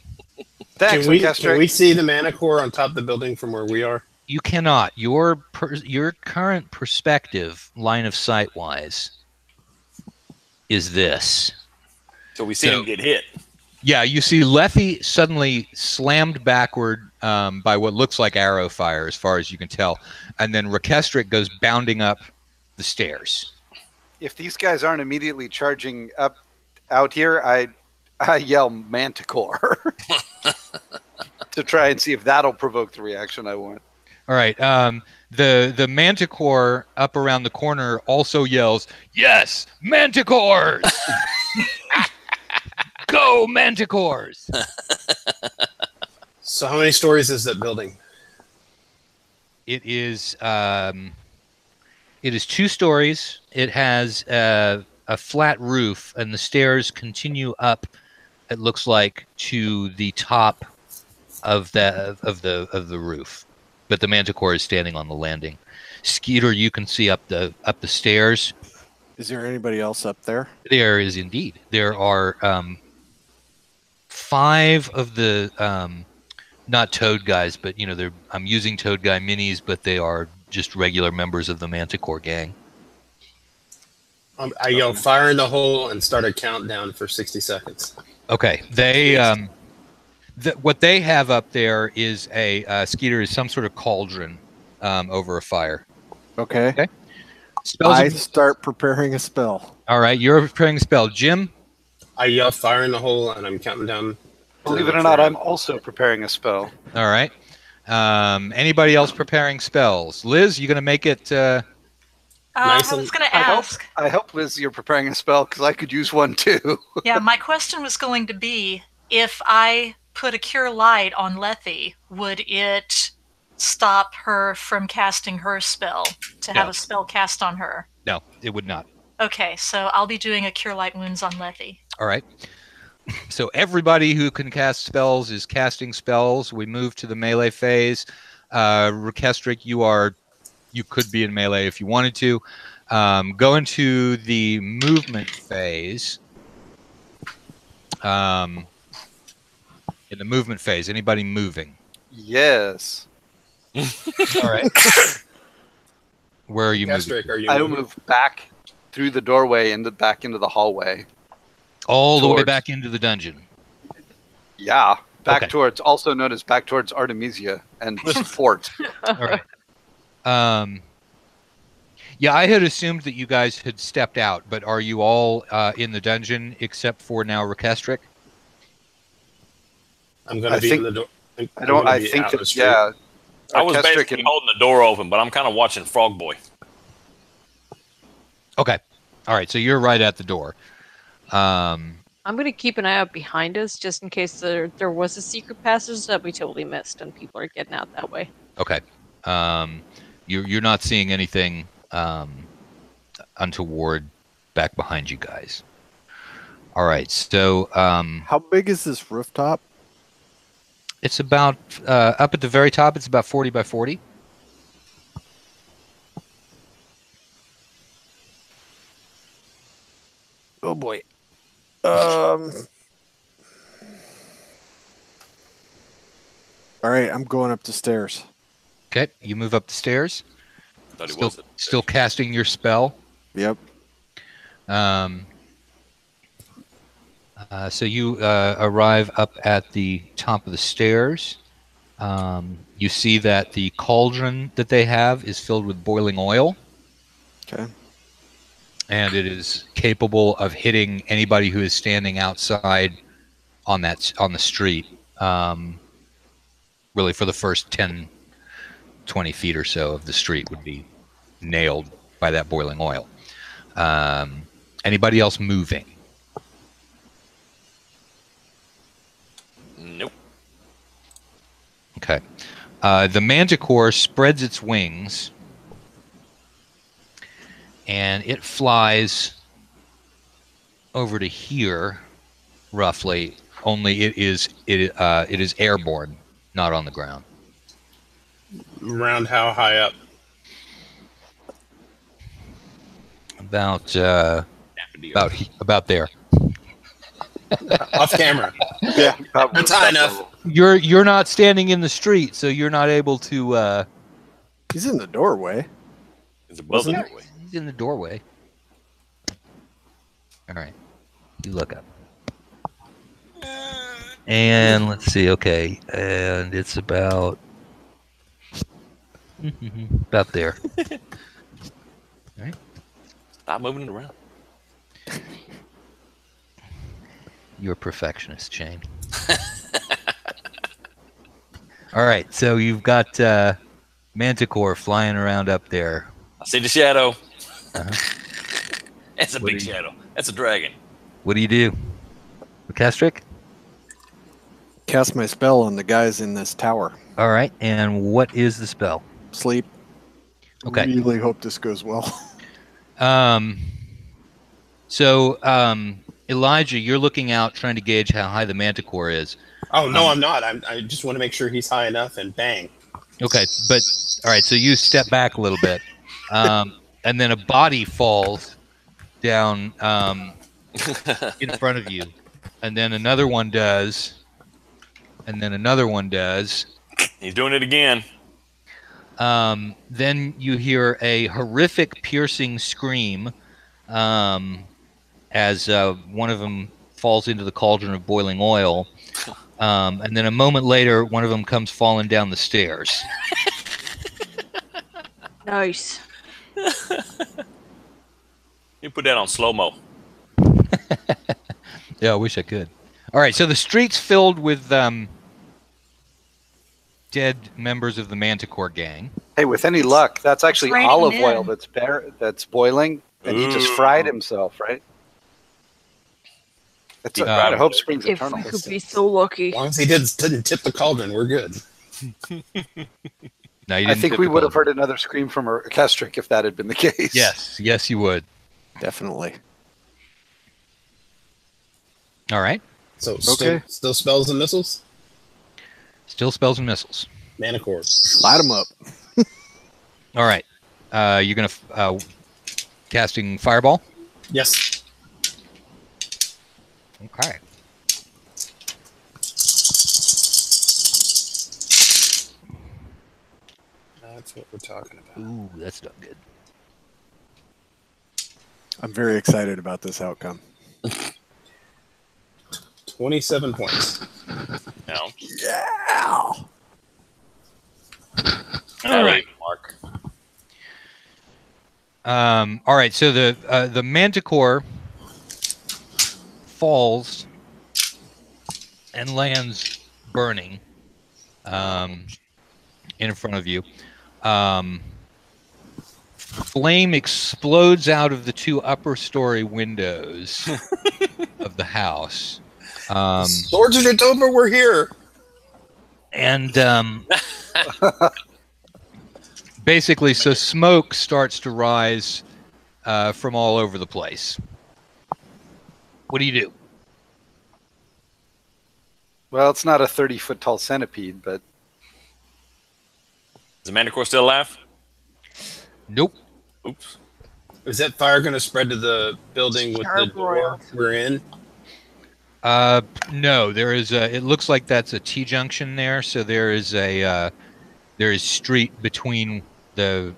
Thanks, can we see the Manticore on top of the building from where we are? You cannot. Your current perspective, line of sight wise, is this. So we see him get hit. Yeah, you see Lethe suddenly slammed backward by what looks like arrow fire, as far as you can tell, and then Rekestric goes bounding up the stairs. If these guys aren't immediately charging up out here, I yell Manticore to try and see if that'll provoke the reaction I want. All right. The Manticore up around the corner also yells, "Yes, Manticores! Go Manticores!" So how many stories is that building? It is 2 stories. It has a flat roof, and the stairs continue up. It looks like to the top of the roof, but the Manticore is standing on the landing. Skeeter, you can see up the stairs. Is there anybody else up there? There is indeed. There are 5 of the not Toad guys, but I'm using Toad Guy minis, but they are just regular members of the Manticore gang. I yell fire in the hole and start a countdown for 60 seconds. Okay. They what they have up there is a Skeeter is some sort of cauldron over a fire. Okay. Spells I start preparing a spell. All right, you're preparing a spell. Jim? I yell fire in the hole and I'm counting down. Believe it or not, I'm also preparing a spell. All right. Anybody else preparing spells? Liz, you going to make it... I was going to ask. I hope, Liz, you're preparing a spell, because I could use one too. Yeah, my question was going to be, if I put a Cure Light on Lethe, would it stop her from casting her spell, to have a spell cast on her? No, it would not. Okay, so I'll be doing a Cure Light Wounds on Lethe. All right. So everybody who can cast spells is casting spells. We move to the melee phase. Rekestric, you could be in melee if you wanted to. Go into the movement phase. In the movement phase, anybody moving? Yes. All right. Where are you moving? I will move back through the doorway and back into the hallway. All the way back into the dungeon. Yeah, back towards, also known as back towards Artemisia and Fort. All right. Yeah, I had assumed that you guys had stepped out, but are you all in the dungeon except for now Rekestric? I'm going to be in the door. I think that, yeah. I was basically holding the door open, but I'm kind of watching Frog Boy. Okay. All right, so you're right at the door. I'm going to keep an eye out behind us just in case there was a secret passage that we totally missed and people are getting out that way. Okay. You're not seeing anything untoward back behind you guys. All right. So how big is this rooftop? It's about up at the very top. It's about 40 by 40. Oh boy. All right, I'm going up the stairs. Okay, you move up the stairs. Thought he Still casting your spell. Yep. So you arrive up at the top of the stairs. You see that the cauldron that they have is filled with boiling oil. Okay. And it is capable of hitting anybody who is standing outside on the street. Really, for the first 10, 20 feet or so of the street would be nailed by that boiling oil. Anybody else moving? Nope. Okay. The Manticore spreads its wings and it flies over to here, roughly. Only it is airborne, not on the ground. Around how high up? About there. Off camera. Yeah, That's high enough. You're not standing in the street, so you're not able to. He's in the doorway. It's above the doorway. He's in the doorway. All right, you look up, and let's see. Okay, and it's about there. All right. Stop moving it around. You're a perfectionist, Shane. All right, so you've got Manticore flying around up there. I see the shadow. Uh-huh. That's a big shadow. That's a dragon. What do you do? Castric? Cast my spell on the guys in this tower. All right, and what is the spell? Sleep. Okay. Really hope this goes well. Elijah, you're looking out trying to gauge how high the Manticore is. Oh, no, I'm not. I just want to make sure he's high enough and bang. Okay, but all right, so you step back a little bit, and then a body falls down in front of you, and then another one does, and then another one does. He's doing it again. Then you hear a horrific, piercing scream as one of them falls into the cauldron of boiling oil. And then a moment later, one of them comes falling down the stairs. Nice. You put that on slow-mo. Yeah, I wish I could. All right, so the street's filled with dead members of the Manticore gang. Hey, with any luck, that's actually raining olive in. oil that's boiling, and he just fried himself, right? It's I hope springs If eternal. we could be so lucky. As long as he didn't tip the cauldron, we're good. No, you I didn't think tip we the would have cauldron. heard another scream from Kestrick if that had been the case. Yes, you would. Definitely. All right, So Okay. still spells and missiles? still spells and missiles. Manicore. Light him up. All right, you're gonna casting fireball. Yes. Okay. That's what we're talking about. Ooh, that's not good. I'm very excited about this outcome. 27 points. No. Yeah. All right, Mark. All right, so the Manticore falls and lands burning in front of you. Flame explodes out of the two upper story windows of the house. Swords of Jordoba, we're here. And basically, so smoke starts to rise from all over the place. What do you do? Well, it's not a 30-foot tall centipede, but Is the Manticore still alive? Nope. Oops. Is that fire going to spread to the building with the door we're in? No, there is a, it looks like that's a T-junction there, so there is a there is street between the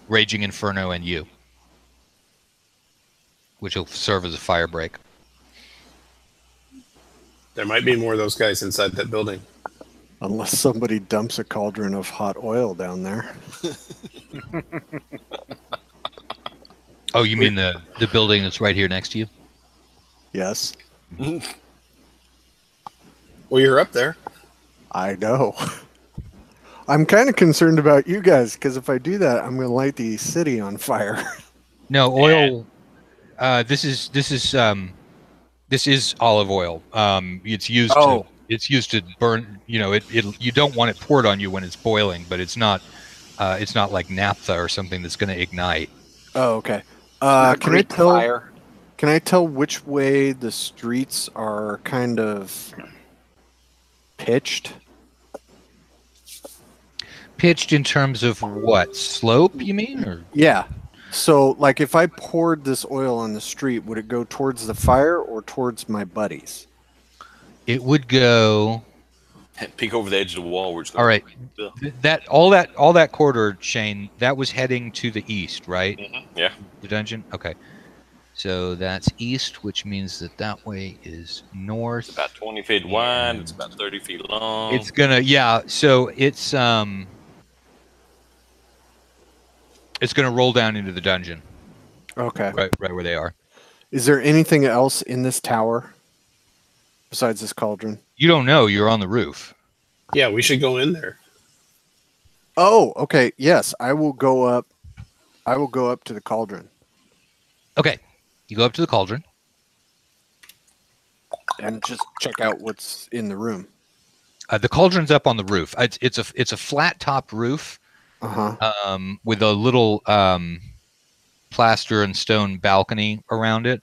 Raging Inferno and you, which will serve as a fire break. There might be more of those guys inside that building. Unless somebody dumps a cauldron of hot oil down there. Oh, you mean the building that's right here next to you? Yes, Well, you're up there. I know. I'm kind of concerned about you guys because if I do that, I'm going to light the city on fire. No, oil. This is olive oil. It's used Oh. to burn. You know, you don't want it poured on you when it's boiling, but it's not like naphtha or something that's going to ignite. Oh, okay. Not Can I Greek tell? fire. Can I tell which way the streets are kind of pitched? Pitched in terms of what? Slope, you mean? Or Yeah. So, like, if I poured this oil on the street, would it go towards the fire or towards my buddies? it would go. Peek over the edge of the wall where it's going. All right. All that corridor, Shane, that was heading to the east, right? Yeah. The dungeon? Okay. So that's east, which means that way is north. It's about 20 feet wide. It's about 30 feet long. It's gonna, yeah. So it's gonna roll down into the dungeon. Okay. Right where they are. Is there anything else in this tower besides this cauldron? You don't know. You're on the roof. Yeah, we should go in there. Oh, okay. Yes, I will go up. I will go up to the cauldron. Okay. You go up to the cauldron and just check out what's in the room. The cauldron's up on the roof. It's a flat topped roof, with a little plaster and stone balcony around it,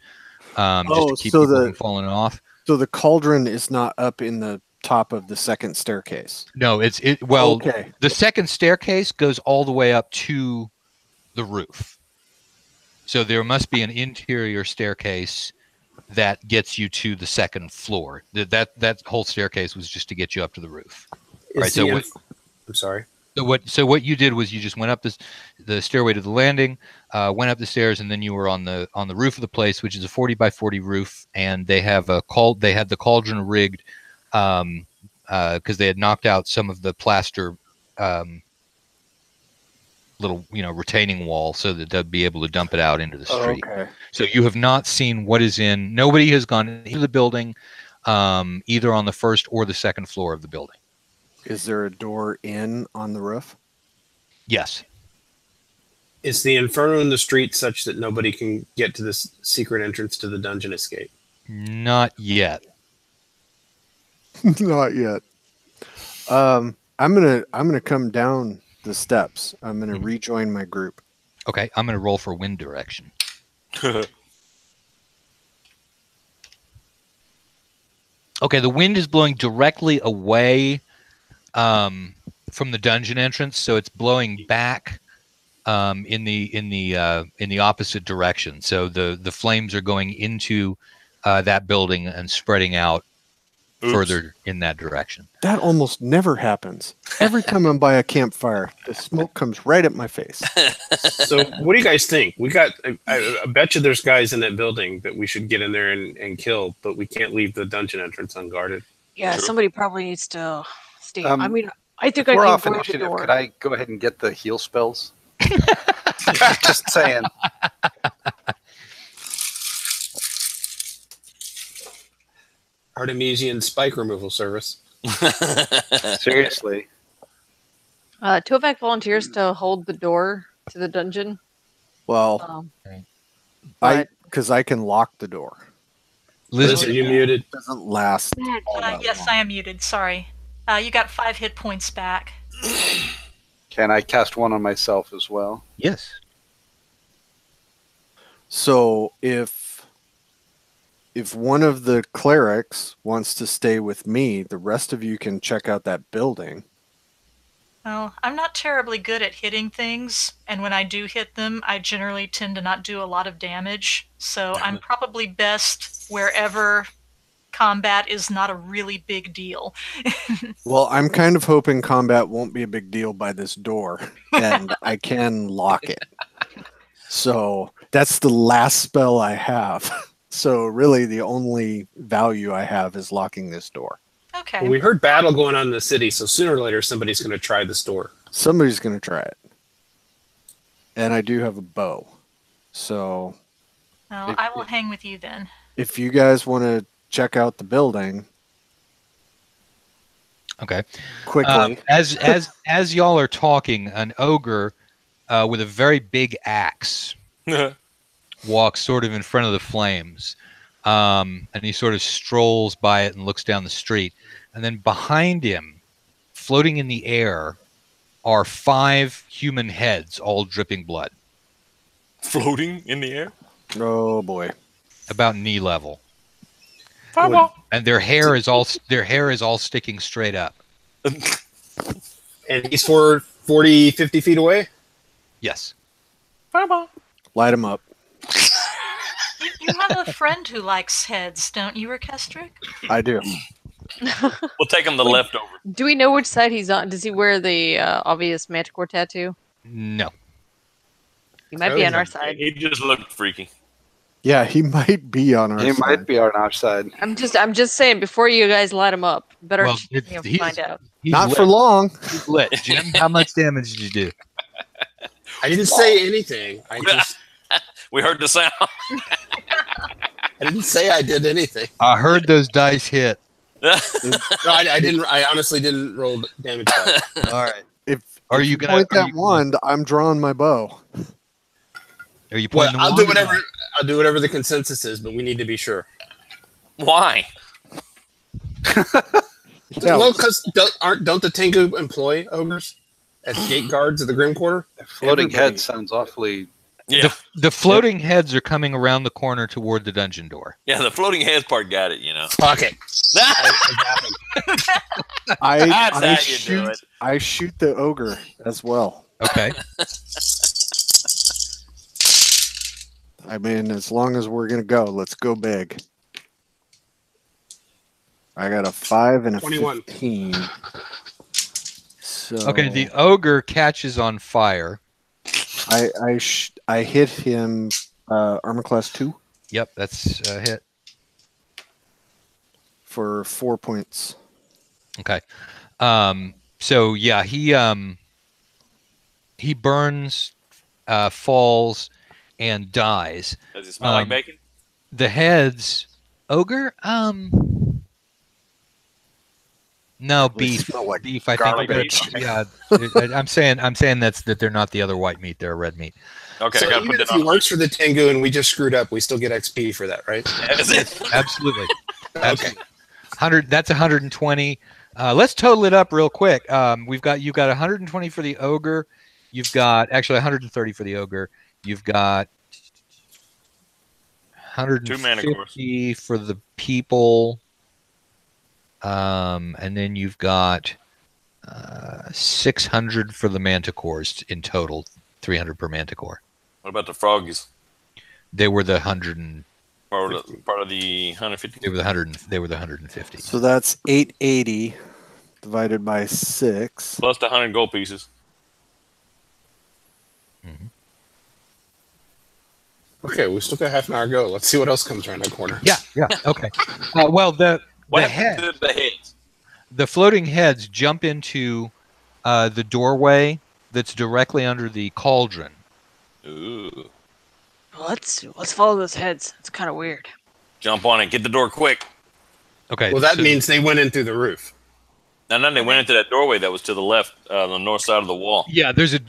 just to keep people from falling off. So the cauldron is not up in the top of the second staircase. No, okay. The second staircase goes all the way up to the roof. So there must be an interior staircase that gets you to the second floor. That whole staircase was just to get you up to the roof. Right. So I'm sorry. So what you did was you just went up the stairway to the landing, went up the stairs, and then you were on the roof of the place, which is a 40 by 40 roof, and they had the cauldron rigged because they had knocked out some of the plaster little retaining wall so that they'd be able to dump it out into the street. Okay. So you have not seen what is in. Nobody has gone into the building, either on the first or the second floor of the building. Is there a door in on the roof? Yes. Is the inferno in the street such that nobody can get to this secret entrance to the dungeon escape? Not yet. Not yet. I'm gonna come down the steps. I'm gonna rejoin my group. Okay, I'm gonna roll for wind direction. Okay, the wind is blowing directly away from the dungeon entrance, so it's blowing back in the opposite direction. So the flames are going into that building and spreading out further in that direction. That almost never happens. Every time I'm by a campfire, the smoke comes right at my face. So what do you guys think? I bet you there's guys in that building that we should get in there and kill, but we can't leave the dungeon entrance unguarded. Yeah, somebody probably needs to stay. I think we're I off can go initiative. the door. Could I go ahead and get the heal spells? Just saying. Artemisian spike removal service. Seriously. Tovak volunteers to hold the door to the dungeon. Well, because I can lock the door. Liz, are you muted? It doesn't last. Yes, I am muted. Sorry. You got 5 hit points back. Can I cast one on myself as well? Yes. So if one of the clerics wants to stay with me, the rest of you can check out that building. Well, I'm not terribly good at hitting things, and when I do hit them, I generally tend to not do a lot of damage. So I'm probably best wherever combat is not a really big deal. Well, I'm kind of hoping combat won't be a big deal by this door, and I can lock it. So that's the last spell I have. So really the only value I have is locking this door. Okay. Well, we heard battle going on in the city, so sooner or later somebody's going to try this door. Somebody's going to try it. And I do have a bow. So Well, I will hang with you then. if you guys want to check out the building Okay. quickly. As y'all are talking, an ogre with a very big axe walks sort of in front of the flames, and he sort of strolls by it and looks down the street. And then behind him, floating in the air, are 5 human heads, all dripping blood. Floating in the air. Oh boy. About knee level. Fireball. And their hair is all sticking straight up. And he's 40, 50 feet away? Yes. Fireball. Light him up. You have a friend who likes heads, don't you, Orchestric? I do. We'll take him the leftover. Do we know which side he's on? Does he wear the obvious manticore tattoo? No. He might be on our side. He just looked freaky. Yeah, he might be on our side. He might be on our side. I'm just saying, before you guys light him up, better Well, find out. Not lit. for long. He's lit. Jim, how much damage did you do? I didn't say anything. We heard the sound. I didn't say I did anything. I heard those dice hit. No, I didn't. I honestly didn't roll damage. All right. If Are you gonna point that wand, I'm drawing my bow. Are you Well, pointing? I'll do whatever. I'll do whatever the consensus is, but we need to be sure. Why? Yeah. Well, because don't the Tengu employ ogres as gate guards of the Grim Quarter? Floating Everybody. head sounds awfully. Yeah, The floating heads are coming around the corner toward the dungeon door. yeah. The floating heads part got it. You know. Fuck it. That's how you do it. I shoot the ogre as well. Okay. I mean, as long as we're gonna go, let's go big. I got a 5 and a 21. 15. So Okay. The ogre catches on fire. I hit him armor class 2 Yep, that's a hit. for 4 points. Okay. So yeah, he burns, falls, and dies. Does it smell like bacon? The heads, ogre. No, beef. smell like Beef. I garlic think. beef? Yeah, I'm saying that they're not the other white meat. They're red meat. Okay, So I gotta even put if that he on. works for the Tengu and we just screwed up, we still get XP for that, right? That's it. Absolutely. Okay. 100. That's 120. Let's total it up real quick. You've got 120 for the ogre. You've got actually 130 for the ogre. You've got 150 for the people. And then you've got 600 for the manticores in total, 300 per manticore. What about the froggies? They were the 100 and Part of the 150. they were the 100. They were the 150. So that's 880 divided by 6. Plus the 100 gold pieces. Okay, we still got half an hour to go. Let's see what else comes around that corner. Yeah. Okay. Well, the What head, happened to the heads? the floating heads jump into the doorway that's directly under the cauldron. Ooh. Let's follow those heads. It's kind of weird. Jump on it. Get the door quick. Okay. Well, that so- means they went in through the roof. And then they went into that doorway that was to the left, on the north side of the wall, Yeah, there's a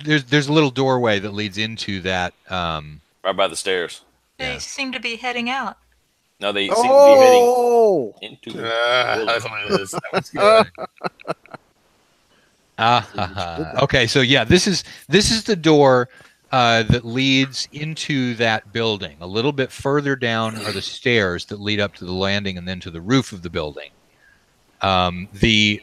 little doorway that leads into that. right by the stairs. They Yeah. seem to be heading out. No, they seem to be heading Oh! into the That's what it is. That was good. Okay, so yeah, this is the door that leads into that building. A little bit further down are the stairs that lead up to the landing and then to the roof of the building. The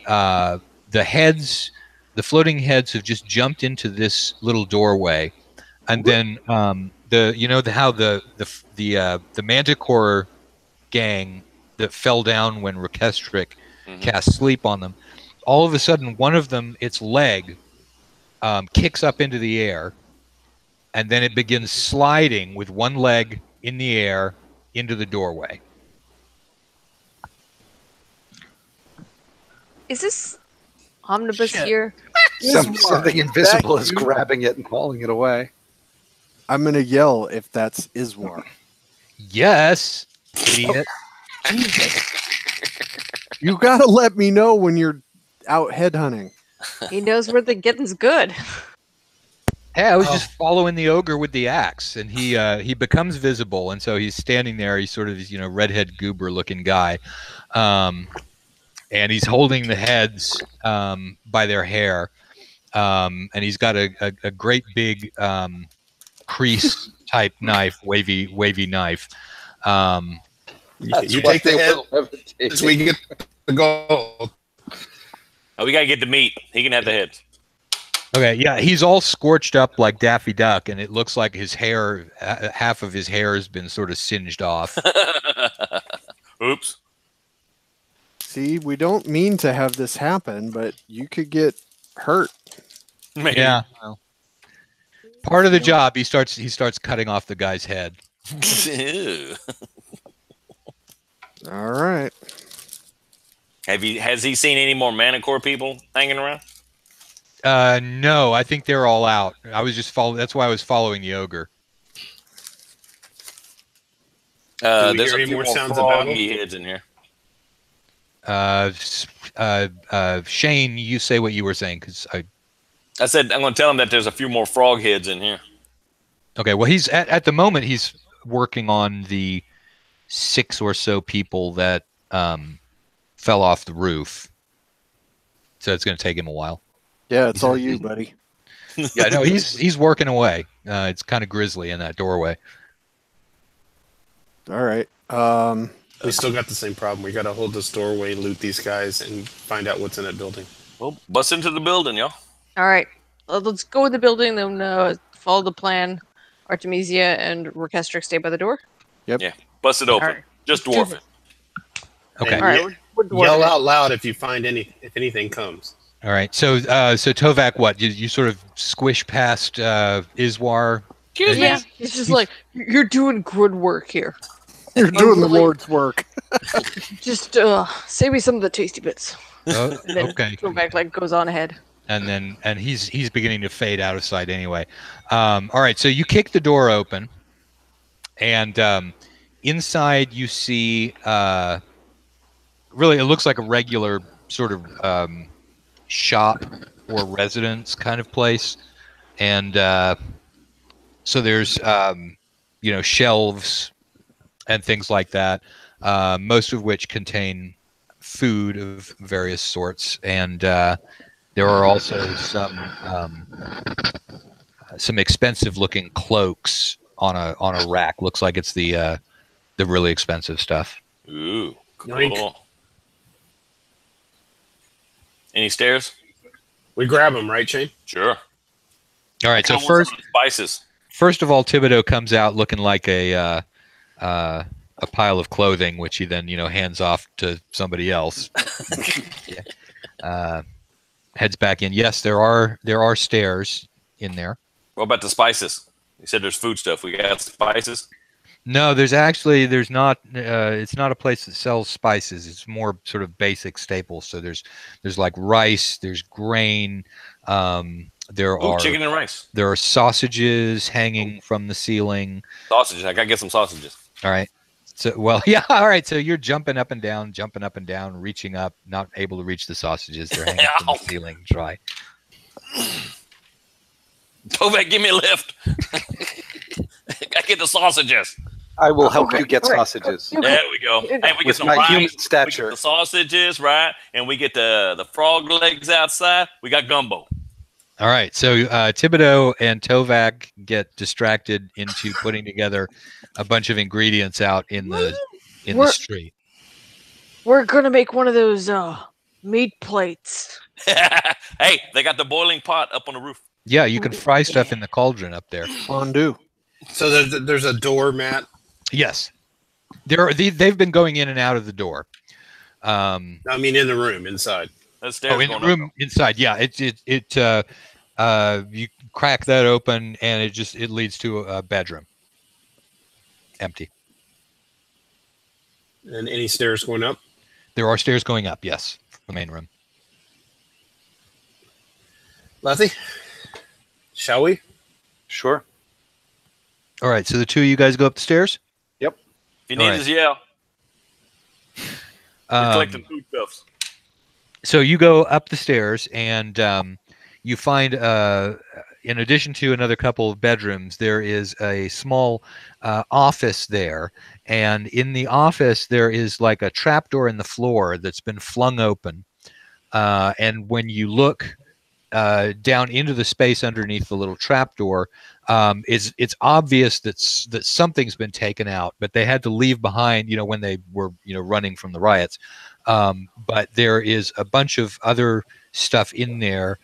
heads, the floating heads, have just jumped into this little doorway, and then how the Manticore gang that fell down when Rekestric cast sleep on them. All of a sudden, one of them, its leg, kicks up into the air, and then it begins sliding with one leg in the air into the doorway. Is this omnibus Shit. here? Something invisible is grabbing it and hauling it away. I'm going to yell if that's Iswar. Yes, idiot. You got to let me know when you're out headhunting. He knows where the getting's good. Hey, I was just following the ogre with the axe, and he becomes visible, and so he's standing there. He's sort of this, redhead goober looking guy, and he's holding the heads by their hair, and he's got a great big crease type knife, wavy knife. You take the head as we get the gold. Oh, we gotta get the meat. He can have the heads. Okay, yeah, he's all scorched up like Daffy Duck, and it looks like his hair, half of his hair has been sort of singed off. Oops. See, we don't mean to have this happen, but you could get hurt. Maybe. Yeah. Well, part of the job, he starts cutting off the guy's head. Ew. All right. Has he seen any more Manicore people hanging around? No, I think they're all out. I was just following. That's why I was following the ogre. There's a few more sounds of froggy heads in here. Shane, you say what you were saying, because I said I'm going to tell him that there's a few more frog heads in here. Okay, well, he's at the moment he's working on the 6 or so people that fell off the roof, so it's going to take him a while. Yeah, it's all you, buddy. Yeah, no, he's working away. It's kind of grisly in that doorway. All right. We still got the same problem. We got to hold this doorway, loot these guys, and find out what's in that building. Well, bust into the building, y'all. All right, let's go in the building. Then follow the plan. Artemisia and Orchestric stay by the door. Yep. Yeah, bust it open. Right. Just dwarf it. Okay. All right. Yell out loud if you find if anything comes. All right. So Tovak, what you sort of squish past Iswar? Yeah, he's just like, you're doing good work here. You're doing the Lord's work. Just save me some of the tasty bits. Oh, And then okay. Tovak goes on ahead. And he's beginning to fade out of sight anyway. All right. So you kick the door open, and inside you see really it looks like a regular sort of shop or residence kind of place, and so there's shelves and things like that, most of which contain food of various sorts, and there are also some expensive looking cloaks on a rack. Looks like it's the really expensive stuff. Ooh, cool. Yoink. Any stairs? We grab them, right, Shane? Sure. All right. So spices. First of all, Thibodeau comes out looking like a pile of clothing, which he then hands off to somebody else. Heads back in. Yes, there are stairs in there. What about the spices? You said there's food stuff. We got spices. No, there's not. It's not a place that sells spices. It's more sort of basic staples. So there's like rice. There's grain. There are chicken and rice. There are sausages hanging from the ceiling. Sausages. I gotta get some sausages. All right. So yeah. All right. So you're jumping up and down, reaching up, not able to reach the sausages. They're hanging from the ceiling. Try. Tovak, give me a lift. I get the sausages. I will help you get sausages. There we go. Hey, we get With some my rice. human We stature. get the sausages, right? And we get the frog legs outside. We got gumbo. All right. So Thibodeau and Tovak get distracted into putting together a bunch of ingredients out in the street. We're gonna make one of those meat plates. Hey, they got the boiling pot up on the roof. Yeah, you can fry stuff in the cauldron up there. Fondue. So there's a door, Matt. Yes, they've been going in and out of the door. I mean, in the room inside. That's stairs in the going room up. inside. Yeah, you crack that open and it leads to a bedroom. Empty. And any stairs going up? There are stairs going up. Yes, the main room. Lethy, shall we? Sure. All right. So the two of you guys go up the stairs. Yep. If you need us, yell. We're collecting food stuffs. So you go up the stairs and you find, in addition to another couple of bedrooms, there is a small office there. And in the office, there is like a trapdoor in the floor that's been flung open. And when you look down into the space underneath the little trapdoor, it's obvious that something's been taken out, but they had to leave behind, when they were, running from the riots. But there is a bunch of other stuff in there.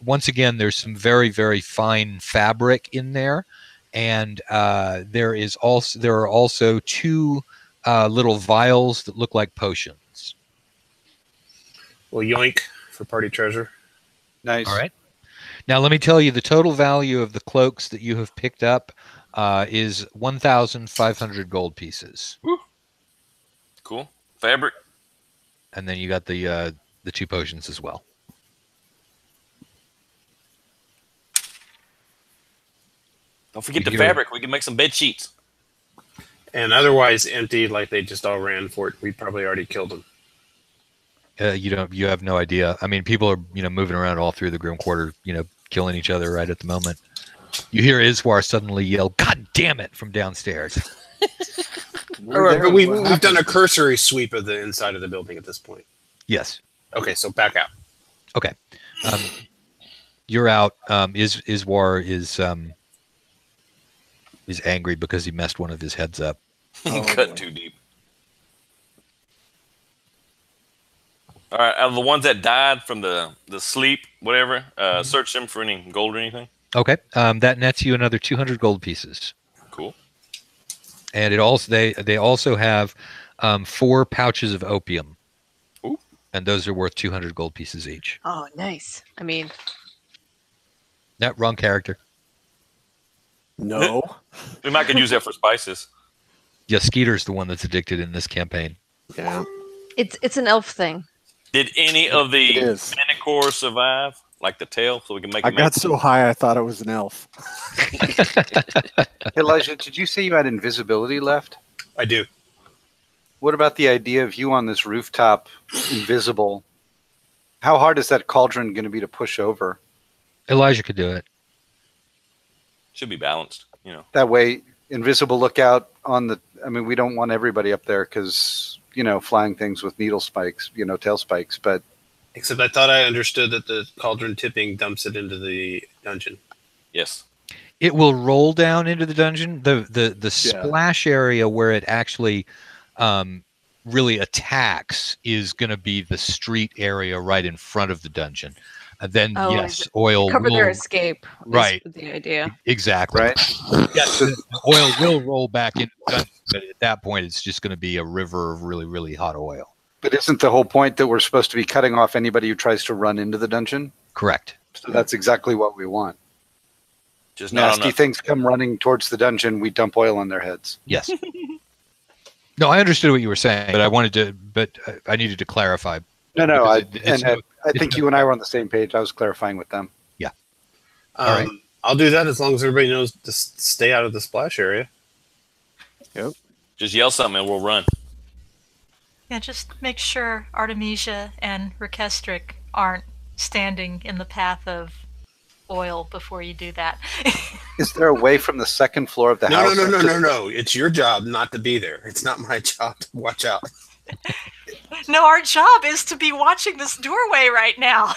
Once again, there's some very, very fine fabric in there, and there are also two little vials that look like potions. Well, yoink for party treasure. Nice. All right. Now, let me tell you, the total value of the cloaks that you have picked up is 1,500 gold pieces. Woo. Cool. Fabric. And then you got the 2 potions as well. Don't forget the fabric. We can make some bed sheets. And otherwise empty, like they just all ran for it. We probably already killed them. You have no idea. I mean, people are moving around all through the Grim Quarter, killing each other right at the moment. You hear Iswar suddenly yell, "God damn it!" from downstairs. All right, but we've done a cursory sweep of the inside of the building at this point. Yes. Okay, so back out. Okay. You're out. Iswar is angry because he messed one of his heads up. He cut too deep. All right, out of the ones that died from the sleep, whatever, search them for any gold or anything. Okay, that nets you another 200 gold pieces. Cool. And it also they also have 4 pouches of opium. Ooh. And those are worth 200 gold pieces each. Oh, nice. I mean, No, wrong character. No. We might could use that for spices. Yeah, Skeeter's the one that's addicted in this campaign. Yeah. it's an elf thing. Did any of the It is. manticore survive, like the tail, so we can make? I got so high I thought it was an elf. Elijah, did you say you had invisibility left? I do. What about the idea of you on this rooftop, invisible? How hard is that cauldron going to be to push over? Elijah could do it. Should be balanced, That way, invisible lookout on the. I mean, we don't want everybody up there because flying things with needle spikes, tail spikes. But Except I thought I understood that the cauldron tipping dumps it into the dungeon. Yes. It will roll down into the dungeon. The splash area where it actually really attacks is going to be the street area right in front of the dungeon. And then yes, oil Cover will, their escape. Right. The idea. Exactly. right, Yes, the oil will roll back into the dungeon, but at that point, it's just going to be a river of really, really hot oil. but isn't the whole point that we're supposed to be cutting off anybody who tries to run into the dungeon? Correct. So that's exactly what we want. Just not Nasty enough. things come running towards the dungeon. We dump oil on their heads. Yes. No, I understood what you were saying, but I needed to clarify. No, I Because think you and I were on the same page. I was clarifying with them. All right. I'll do that as long as everybody knows to stay out of the splash area. Just yell something and we'll run. Yeah, just make sure Artemisia and Rekestric aren't standing in the path of oil before you do that. Is there a way from the second floor of the house? No. It's your job not to be there. It's not my job to watch out. No, our job is to be watching this doorway right now.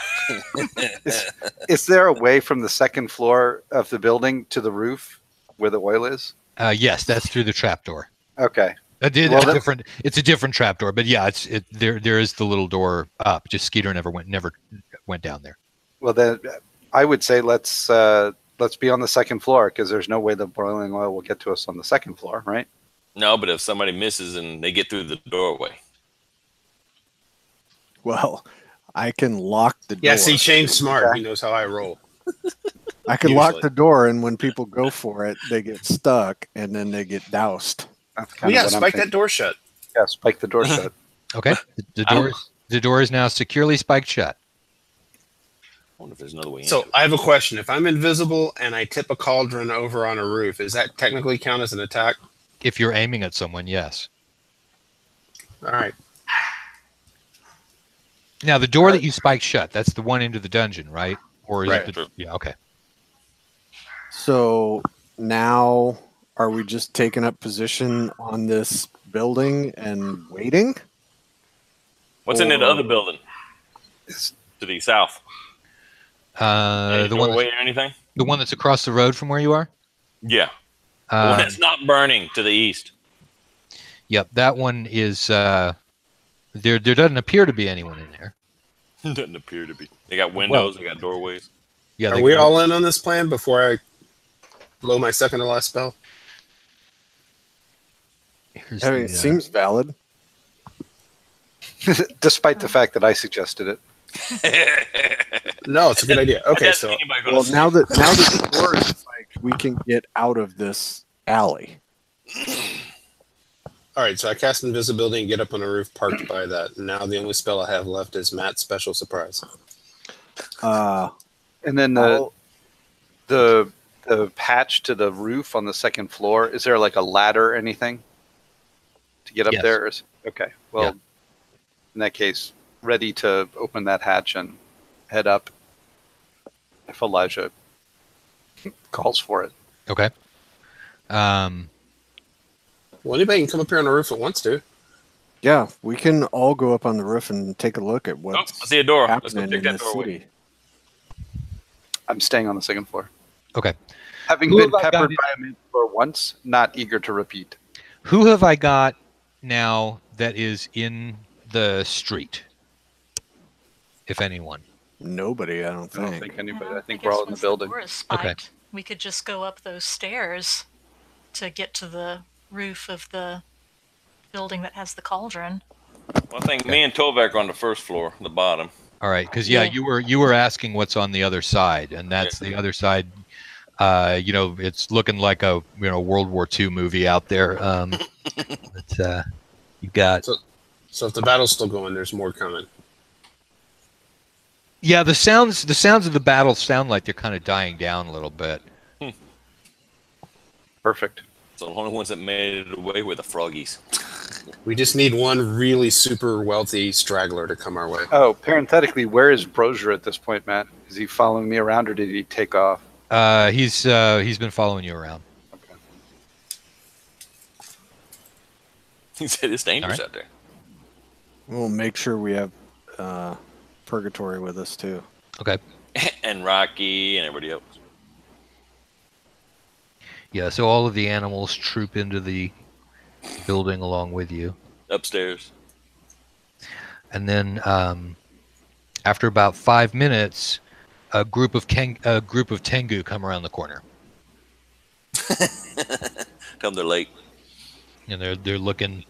Is there a way from the second floor of the building to the roof where the oil is? Yes, that's through the trapdoor. Okay. It's a different trapdoor, but yeah, there is the little door up. Just Skeeter never went down there. Well, then I would say let's be on the second floor because there's no way the boiling oil will get to us on the second floor, right? No, but if somebody misses and they get through the doorway. Well, I can lock the door. Yeah, see, Shane's smart. He knows how I roll. I can lock Usually. the door, and when people go for it, they get stuck, and then they get doused. That's Well, kind yeah, of what I'm spike that thinking. door shut. Yeah, spike the door shut. Okay. The door is now securely spiked shut. I wonder if there's another way in. So I have a question. If I'm invisible and I tip a cauldron over on a roof, is that technically count as an attack? If you're aiming at someone, yes. All right. Now the door that you spiked shut, that's the one into the dungeon, right? Or is Right. it yeah, okay. So now, are we just taking up position on this building and waiting? What's in that other building? To the south. The doorway or anything? The one that's across the road from where you are? Yeah. The one that's not burning to the east. Yep, that one is. There doesn't appear to be anyone in there. Doesn't appear to be. They got windows. They got doorways. Yeah. Are we all in on this plan before I blow my second to last spell? It seems valid. Despite the fact that I suggested it. No, it's a good idea. Okay, so well, now that it works, like we can get out of this alley. All right, so I cast invisibility and get up on a roof parked by that. Now the only spell I have left is Matt's special surprise. And then the patch to the roof on the second floor. Is there like a ladder or anything to get up there? Okay. Well, in that case, ready to open that hatch and head up if Elijah calls for it. Okay. Well, anybody can come up here on the roof at once, dude. Yeah, we can all go up on the roof and take a look at what's I see a door. Let's go happening pick in that the doorway. city. I'm staying on the second floor. Okay. Having been peppered by a mentor once, not eager to repeat. Who have I got now that is in the street? If anyone. Nobody, I don't I think. don't think anybody. I think guess we're all in the once building. door is spiked, Okay. we could just go up those stairs to get to the roof of the building that has the cauldron. Well, I think me and Tovak are on the first floor, the bottom. All right, because you were asking what's on the other side, and that's the other side. It's looking like a World War II movie out there. You got. So if the battle's still going, there's more coming. Yeah, the sounds of the battle sound like they're kind of dying down a little bit. Perfect. So the only ones that made it away were the froggies. We just need one really super wealthy straggler to come our way. Oh, parenthetically, where is Brosier at this point, Matt? Is he following me around, or did he take off? He's been following you around. Okay. He said it's dangerous All right. out there. We'll make sure we have Purgatory with us too. Okay. And Rocky and everybody else. Yeah, so all of the animals troop into the building along with you. Upstairs. And then after about 5 minutes, a group of Tengu come around the corner. Tell them they're late. And they're looking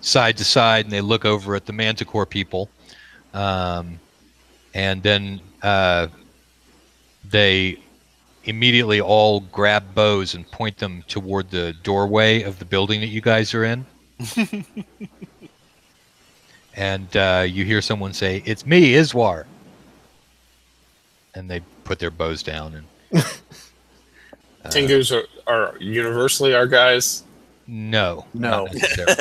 side to side, and they look over at the Manticore people. And then they immediately all grab bows and point them toward the doorway of the building that you guys are in. And you hear someone say, "It's me, Iswar." And they put their bows down. And Tengus are universally our guys. No. No. Not necessarily.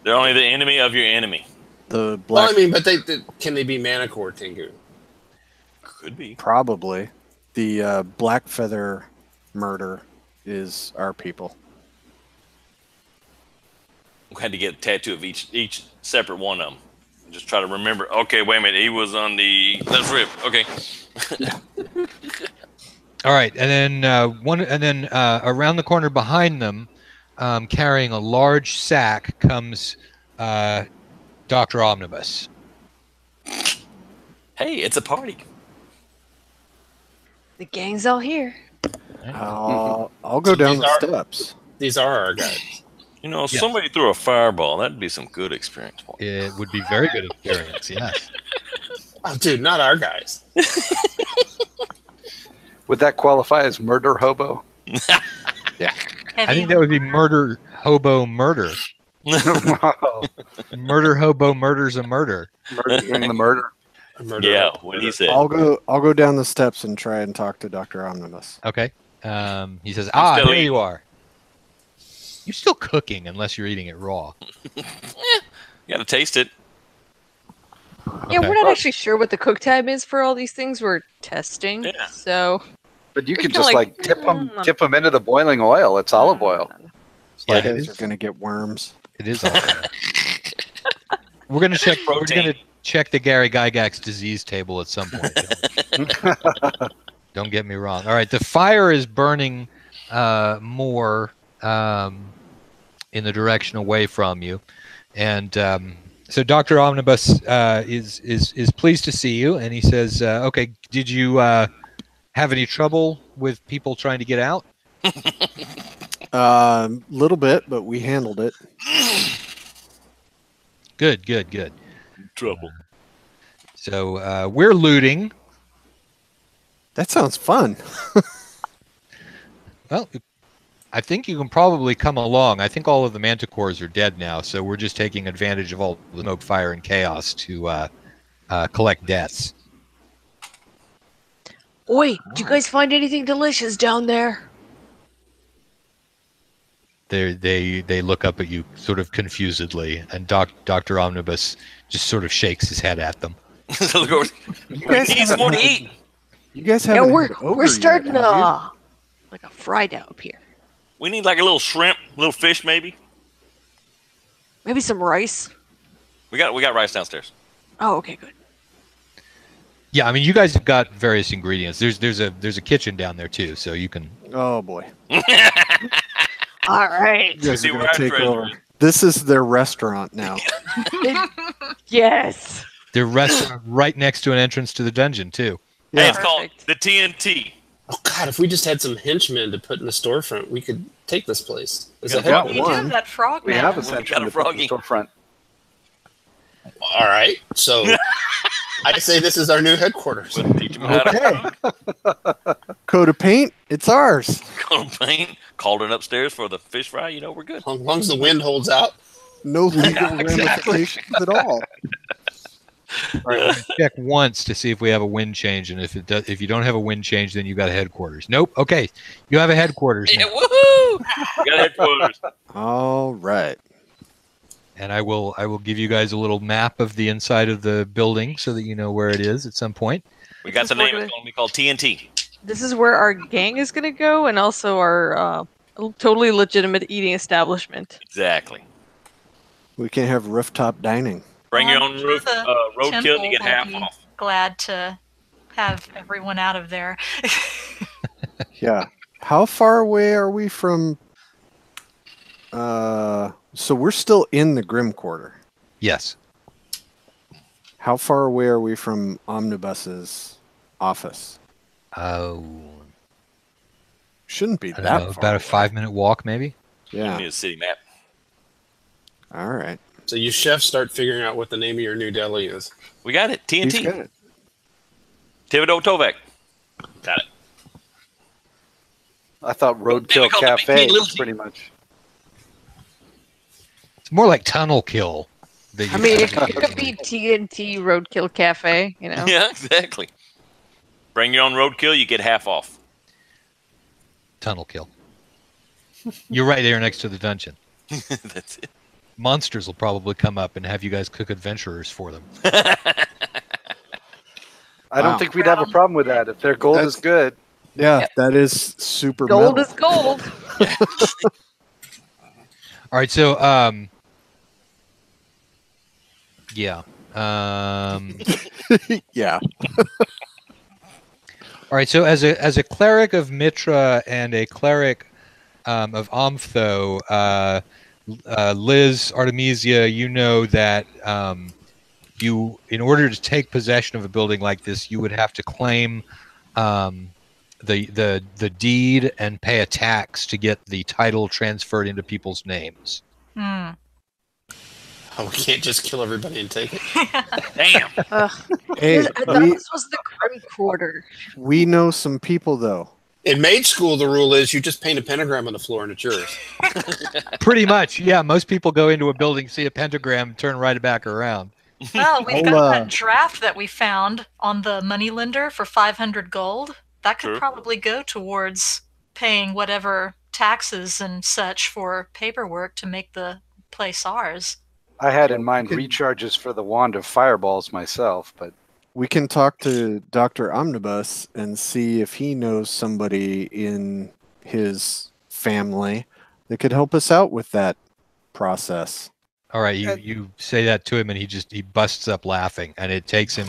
They're only the enemy of your enemy. The Well, black I mean, but can they be Manicore Tengu? Could be. probably the black feather murder is our people. We had to get a tattoo of each separate one of them. Just try to remember. Okay, wait a minute. He was on the. Let's rip. Okay. All right, and then around the corner behind them, carrying a large sack, comes Dr. Omnibus. Hey, it's a party. The gang's all here. I'll go down the steps. These are our guys. You know, if somebody threw a fireball, that'd be some good experience. It would be very good experience, yes. Oh, dude, not our guys. Would that qualify as murder hobo? Yeah. I think that would be murder hobo murder. Wow. Murder hobo murders a murder. Murdering the murder. Yeah, what he said. I'll go down the steps and try and talk to Dr. Omnibus. Okay. He says, I'm still there eating. you are. You're still cooking unless you're eating it raw. You gotta taste it. Yeah, Okay. we're not actually sure what the cook time is for all these things. We're testing, Yeah. so But you could Kinda just like, tip them into the boiling oil. It's olive oil. Like Yeah, guys are gonna get worms. It is awesome. We're gonna check. We're Protein. gonna check the Gary Gygax disease table at some point. Don't get me wrong. All right, the fire is burning more in the direction away from you, and so Dr. Omnibus is pleased to see you, and he says, "Okay, did you have any trouble with people trying to get out?" Little bit, but we handled it. Good, good, good. Trouble. So we're looting. That sounds fun. Well, I think you can probably come along. I think all of the manticores are dead now, so we're just taking advantage of all the smoke, fire, and chaos to collect debts. Oi, did you guys find anything delicious down there? They look up at you sort of confusedly, and Dr. Omnibus just sort of shakes his head at them. You guys Need some more to eat. You guys Yeah, haven't. we're starting like a fry down up here. We need like a little shrimp, little fish, maybe. Maybe some rice. We got rice downstairs. Oh, okay, good. Yeah, I mean, you guys have got various ingredients. There's a kitchen down there too, so you can. Oh boy. All right. You guys See are where gonna our take treasure over. is. This is their restaurant now. Yes. Their restaurant right next to an entrance to the dungeon too. Hey, Yeah. it's called Perfect. the TNT. Oh God! If we just had some henchmen to put in the storefront, we could take this place. Is that got how- You do have that frog We man. have a got section a to put in the froggy. storefront. All right. So I say this is our new headquarters. We'll teach 'em how to Okay. Coat of paint. It's ours. go to paint. Cauldron upstairs for the fish fry. You know we're good. As long as the wind holds out. No legal Exactly. ramifications at all. All right, check once to see if we have a wind change, and if you don't have a wind change, then you got a headquarters. Nope. Okay, you have a headquarters Yeah, now. woohoo! We got headquarters. All right. And I will give you guys a little map of the inside of the building so that you know where it is at some point. We got the name. It's going to be called TNT. This is where our gang is going to go, and also our totally legitimate eating establishment. Exactly. We can have rooftop dining. Bring your I'm own sure roof the roadkill temple to get will half be off. Glad to have everyone out of there. Yeah. How far away are we from? So we're still in the Grim Quarter. Yes. How far away are we from Omnibus's office? Oh, Shouldn't be I don't that know, far. about a away. 5-minute walk, maybe. We Yeah. need a city map. All right. So you chefs start figuring out what the name of your new deli is. We got it. He's TNT. got it. Thibodeau Tovek. Got it. I thought They Roadkill call it Cafe Little was T. pretty much. It's more like Tunnel Kill. I mean, it could be TNT Roadkill Cafe, you know. Yeah, exactly. Bring your own roadkill, you get half off. Tunnel Kill. You're right there next to the dungeon. That's it. Monsters will probably come up and have you guys cook adventurers for them. I Wow. don't think we'd have a problem with that if their gold is good. Yeah, Yep. that is super Gold metal. is gold. All right, so yeah. Yeah. All right, so as a cleric of Mitra and a cleric of Omtho, Liz, Artemisia, you know that you, in order to take possession of a building like this, you would have to claim the deed and pay a tax to get the title transferred into people's names. Hmm. Oh, we can't just kill everybody and take it. Damn. Hey, I thought this was the Grim Quarter. we know some people though. In maid school, the rule is you just paint a pentagram on the floor and it's yours. Pretty much, yeah. Most people go into a building, see a pentagram, and turn right back around. Well, we've I'll, got that draft that we found on the moneylender for 500 gold. That could True. probably go towards paying whatever taxes and such for paperwork to make the place ours. I had in mind Okay. recharges for the wand of fireballs myself, but We can talk to Dr. Omnibus and see if he knows somebody in his family that could help us out with that process. All right, you say that to him, and he busts up laughing, and it takes him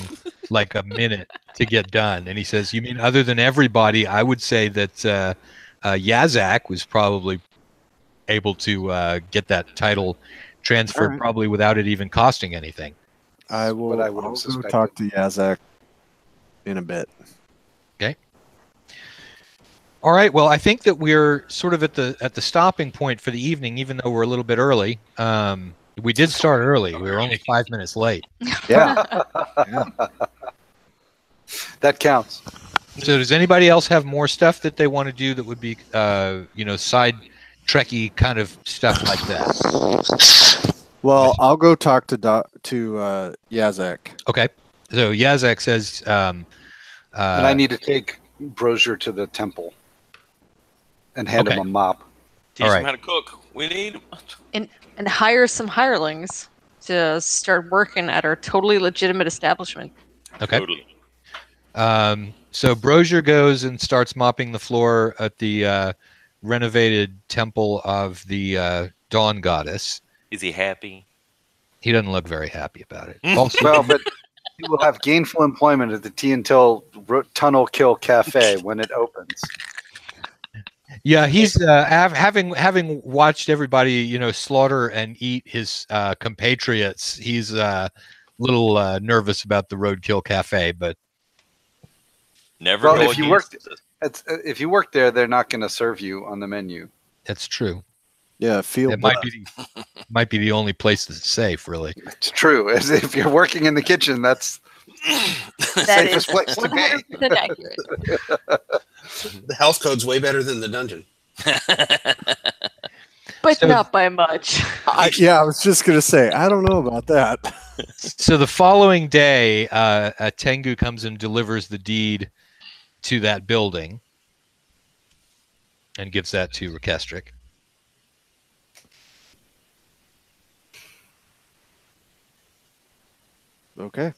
like a minute to get done. And he says, "You mean other than everybody? I would say that Yazak was probably able to get that title transferred, probably without it even costing anything." I will. I'll go talk to Yazak in a bit. Okay. All right. Well, I think that we're sort of at the stopping point for the evening, even though we're a little bit early. We did start early. We were only 5 minutes late. Yeah. That counts. So does anybody else have more stuff that they want to do that would be, side trekky kind of stuff like that? Well, I'll go talk to Yazak. Okay. So Yazak says... and I need to take Brosier to the temple and hand him a mop. Teach him how to cook. We need and hire some hirelings to start working at our totally legitimate establishment. Okay. Totally. So Brosier goes and starts mopping the floor at the renovated temple of the Dawn Goddess. Is he happy? He doesn't look very happy about it. Well, but he will have gainful employment at the Tea Until Tunnel Kill Cafe when it opens. Yeah, he's having watched everybody, slaughter and eat his compatriots. He's a little nervous about the Roadkill Cafe, but never. Well, if you work there, they're not going to serve you on the menu. That's true. Yeah, it might be the only place that's safe, really. It's true. As if you're working in the kitchen, that's the safest place to be. Accurate. The health code's way better than the dungeon. But not by much. I was just going to say, I don't know about that. So the following day, Tengu comes and delivers the deed to that building and gives that to Rekestric. Okay.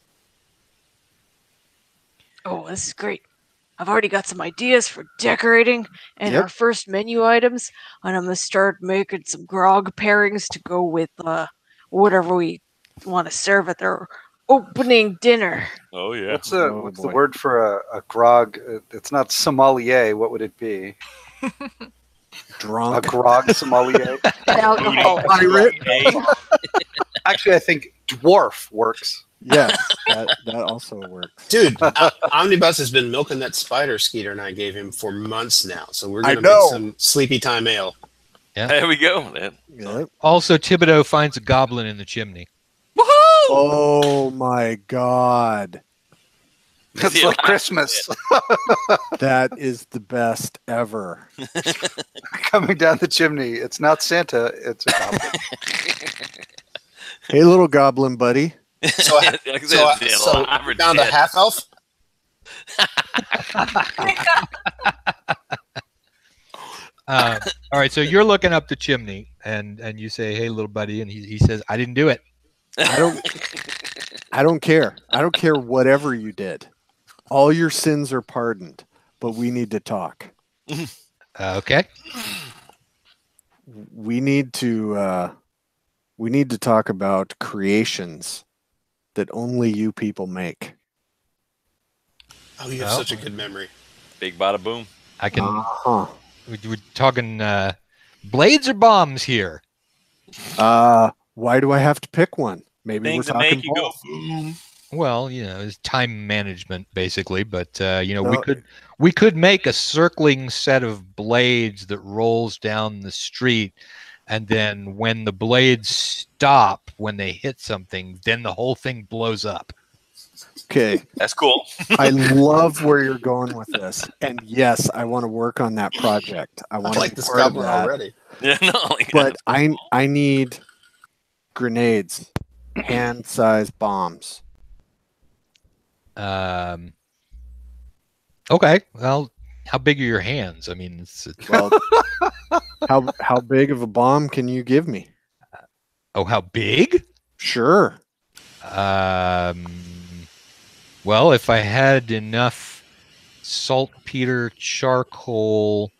Oh, this is great. I've already got some ideas for decorating and our first menu items, and I'm going to start making some grog pairings to go with whatever we want to serve at their opening dinner. Oh, yeah. What's the word for a grog? It's not sommelier. What would it be? Drunk. A grog sommelier? Alcohol. Actually, I think dwarf works. Yes, that also works. Dude, Omnibus has been milking that spider Skeeter and I gave him for months now. So we're going to make some sleepy time ale. Yeah. There we go, man. Yep. Also, Thibodeau finds a goblin in the chimney. Woohoo! Oh my God. It's like Christmas. That is the best ever. Coming down the chimney. It's not Santa, it's a goblin. Hey, little goblin buddy. So I found a half elf. All right, so you're looking up the chimney, and you say, "Hey, little buddy," and he says, "I didn't do it. I don't care. I don't care whatever you did. All your sins are pardoned, but we need to talk." Okay. We need to talk about creations that only you people make. Oh, you have such a good memory. Big bada boom. I can. We're talking blades or bombs here. Why do I have to pick one? Maybe Things we're that talking make you both. go boom. Well, it's time management basically, but we could make a circling set of blades that rolls down the street, and then when the blades stop when they hit something, then the whole thing blows up. Okay. That's cool. I love where you're going with this. And yes, I want to work on that project. I want to like this goblin already. Yeah, no. But I need grenades, hand-sized bombs. Okay. Well, how big are your hands? I mean, well, how big of a bomb can you give me? Oh, how big? Sure. Well, if I had enough saltpeter, charcoal,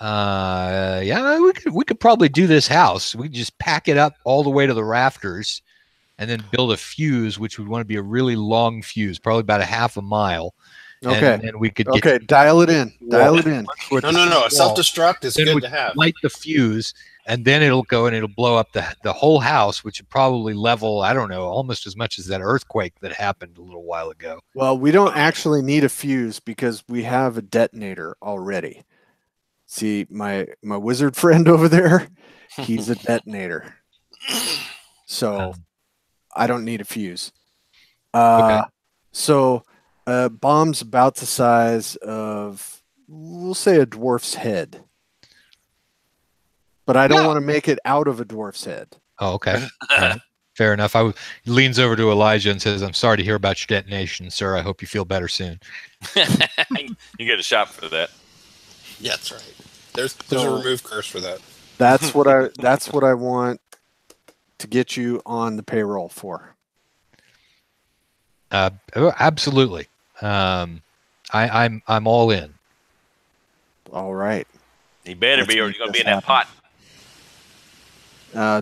Yeah, we could probably do this house. We could just pack it up all the way to the rafters, and then build a fuse, which would want to be a really long fuse, probably about a half a mile. Okay. And then we could get okay. Dial it in. Dial it in. No. A self-destruct is Then good we to have. light the fuse, and then it'll go and it'll blow up the whole house, which would probably level, I don't know, almost as much as that earthquake that happened a little while ago. Well, we don't actually need a fuse because we have a detonator already. See, my wizard friend over there, he's a detonator. So I don't need a fuse. Okay. So bomb's about the size of, we'll say, a dwarf's head. But I don't want to make it out of a dwarf's head. Oh, okay. All right. Fair enough. He leans over to Elijah and says, "I'm sorry to hear about your detonation, sir. I hope you feel better soon." You get a shot for that. Yeah, that's right. There's a remove curse for that. That's what I want to get you on the payroll for. Absolutely. I'm all in. All right. He better Let's be, or make he's going to this be in that pot.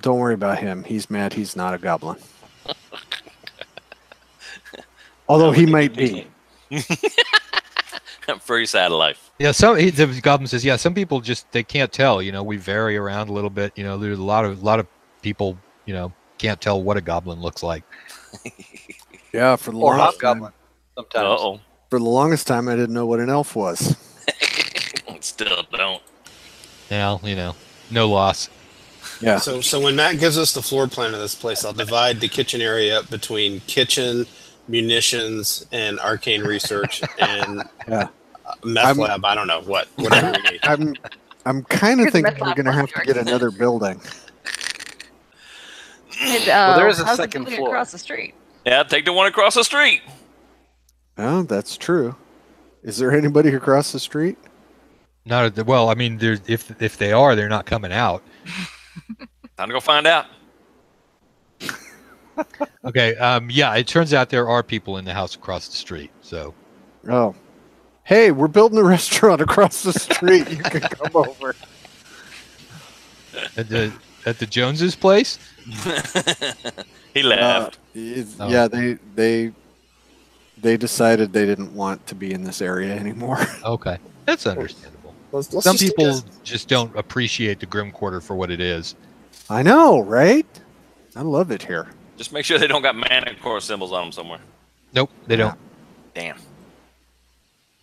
Don't worry about him. He's mad he's not a goblin. Although he might be. I'm very sad of life. Yeah, the goblin says, yeah, some people just, they can't tell, we vary around a little bit. There's a lot of people, can't tell what a goblin looks like. Yeah, for the Or longest hobgoblin. time. Sometimes. Uh-oh. For the longest time, I didn't know what an elf was. Still don't. Now, no loss. Yeah. So when Matt gives us the floor plan of this place, I'll divide the kitchen area up between kitchen, munitions, and arcane research and meth lab. I don't know whatever we need. I'm kind of Here's thinking meth we're lab going to have to floor. get another building. And, Well, there is a how's the second building floor. across the street. Yeah, take the one across the street. Oh, that's true. Is there anybody across the street? Well, I mean, if they are, they're not coming out. Time to go find out. Okay. Yeah, it turns out there are people in the house across the street. So. Oh. Hey, we're building a restaurant across the street. You can come over. At the Joneses' place? He left. Yeah, they decided they didn't want to be in this area anymore. Okay. That's understandable. Let's Some just people take just don't appreciate the Grim Quarter for what it is. I know, right? I love it here. Just make sure they don't got mana core symbols on them somewhere. Nope, they don't. Damn.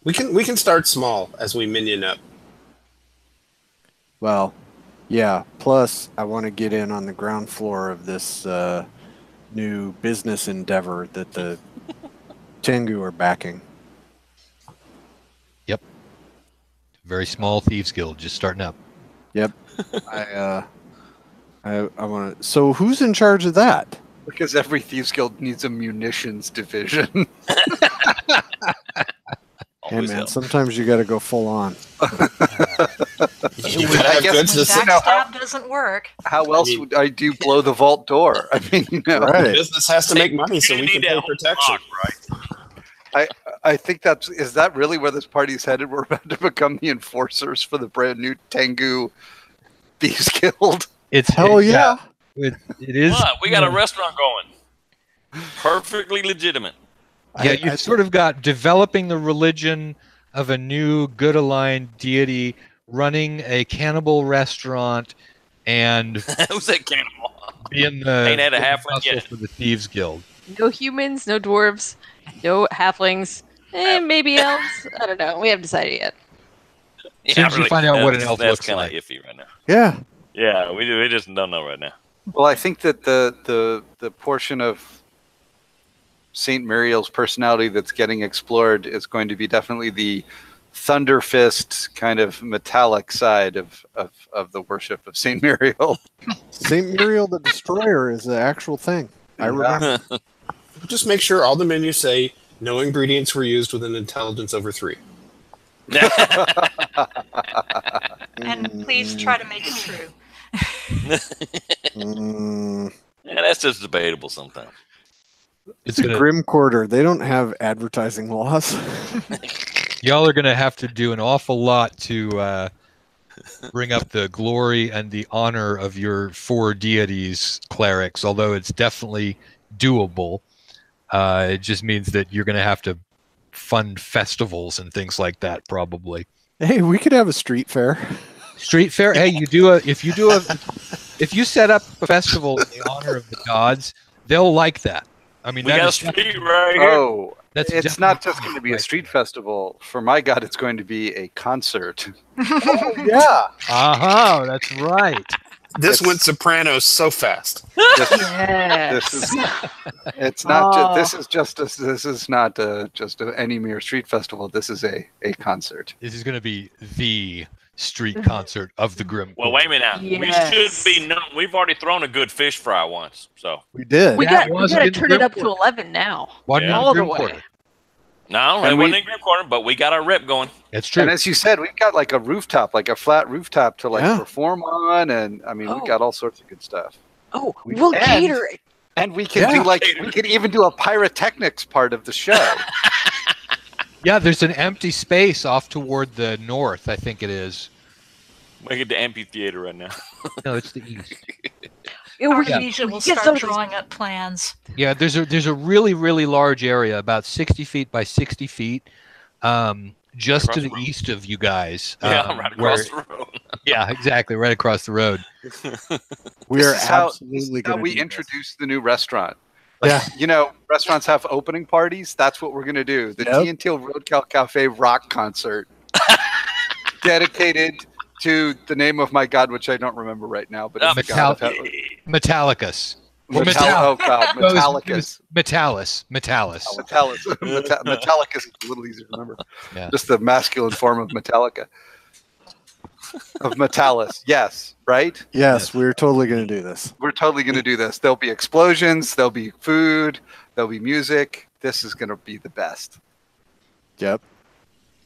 we can start small as we minion up. Well, yeah. Plus, I want to get in on the ground floor of this new business endeavor that the Tengu are backing. Yep. Very small thieves guild, just starting up. Yep. I want to. So, who's in charge of that? Because every Thieves Guild needs a munitions division. Hey, Always man. help. Sometimes you got to go full on. You gotta have guess good When system. backstab doesn't work. How else would I do blow the vault door? I mean, Right. Business has to make money, so we can pay protection. I think is that really where this party's headed? We're about to become the enforcers for the brand new Tengu Thieves Guild. Hell yeah. It is. What? We got a restaurant going. Perfectly legitimate. Yeah, you've sort of got developing the religion of a new good aligned deity, running a cannibal restaurant, and Who's that cannibal? being the Ain't had a halfling muscle yet. for the Thieves Guild. No humans, no dwarves, no halflings, maybe elves. I don't know. We haven't decided yet. As soon as you find out what an elf that's looks kinda like. iffy right now. Yeah. Yeah, we just don't know right now. Well, I think that the portion of Saint Muriel's personality that's getting explored is going to be definitely the Thunder Fist kind of metallic side of the worship of Saint Muriel. St. Muriel the Destroyer is the actual thing. I remember. Just make sure all the menus say no ingredients were used with an intelligence over 3. And please try to make it true. Yeah, that's just debatable sometimes. It's The gonna, Grim Quarter. They don't have advertising laws. y'all are going to have to do an awful lot to bring up the glory and the honor of your 4 deities, clerics, although it's definitely doable. It just means that you're going to have to fund festivals and things like that, probably. Hey, we could have a street fair. Street fair. Hey, if you set up a festival in the honor of the gods, they'll like that. I mean, We got a street right here. Oh, that's it's not just going to be a street festival. For my god, it's going to be a concert. Oh, yeah. That's right. This went Sopranos so fast. This is it's not. This is not just any mere street festival. This is a concert. This is going to be the street concert of the Grim. Well, wait a minute now. Yes. We should be known. We've already thrown a good fish fry once, so. We did. We That got wasn't to in the turn it Grim up to Quarter. 11 now. Wasn't in All the the Grim way. Quarter. No, And it we- wasn't in Grim Quarter, but we got our rep going. It's true. And as you said, we've got like a rooftop, like a flat rooftop to like Yeah. perform on, and I mean, Oh. we've got all sorts of good stuff. Oh, We- we'll and- cater it. And we can do we could even do a pyrotechnics part of the show. Yeah, there's an empty space off toward the north, I think it is. Make it the amphitheater right now. No, it's the east. Yeah, we can- Artemisia will we can get start some of these- drawing up plans. Yeah, there's a really, really large area, about 60 feet by 60 feet, just Across to the the road. east of you guys. Yeah, right across the road. Yeah, exactly, right across the road. We are This is how absolutely going to we do this. introduce the new restaurant. Yeah. You know, restaurants have opening parties. That's what we're going to do. The Yep. T&T Roadkill Cafe rock concert dedicated to the name of my god, which I don't remember right now, but it's the god of Metallicus. Oh god, Metallicus. Metallus. Metallicus is a little easier to remember. Yeah. Just the masculine form of Metallica. Of Metallus, yes, right? Yes, we're totally going to do this. We're totally going to do this. There'll be explosions, there'll be food, there'll be music. This is going to be the best. Yep.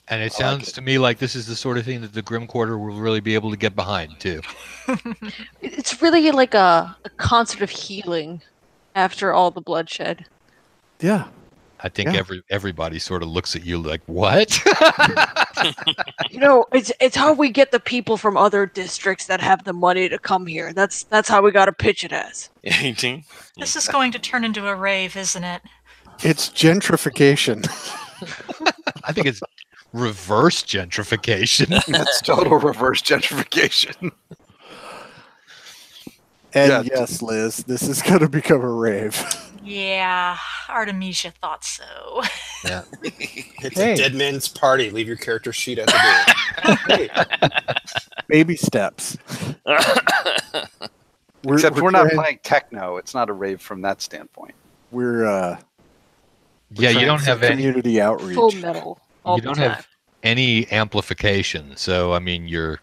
And it sounds to me like this is the sort of thing that the Grim Quarter will really be able to get behind, too. It's really like a concert of healing after all the bloodshed. Yeah. I think Yeah. everybody sort of looks at you like, what? You know, it's how we get the people from other districts that have the money to come here. That's how we got to pitch it as. 18. This is going to turn into a rave, isn't it? It's gentrification. I think it's reverse gentrification. That's total reverse gentrification. And Yeah. yes, Liz, this is going to become a rave. Yeah, Artemisia thought so. Yeah. It's Hey. a dead man's party. Leave your character sheet at the door. Hey, Baby steps. Except we're not trying- playing techno. It's not a rave from that standpoint. We're Yeah, you trying don't some have any. community outreach. Full metal. All You the don't time. have any amplification, so I mean, your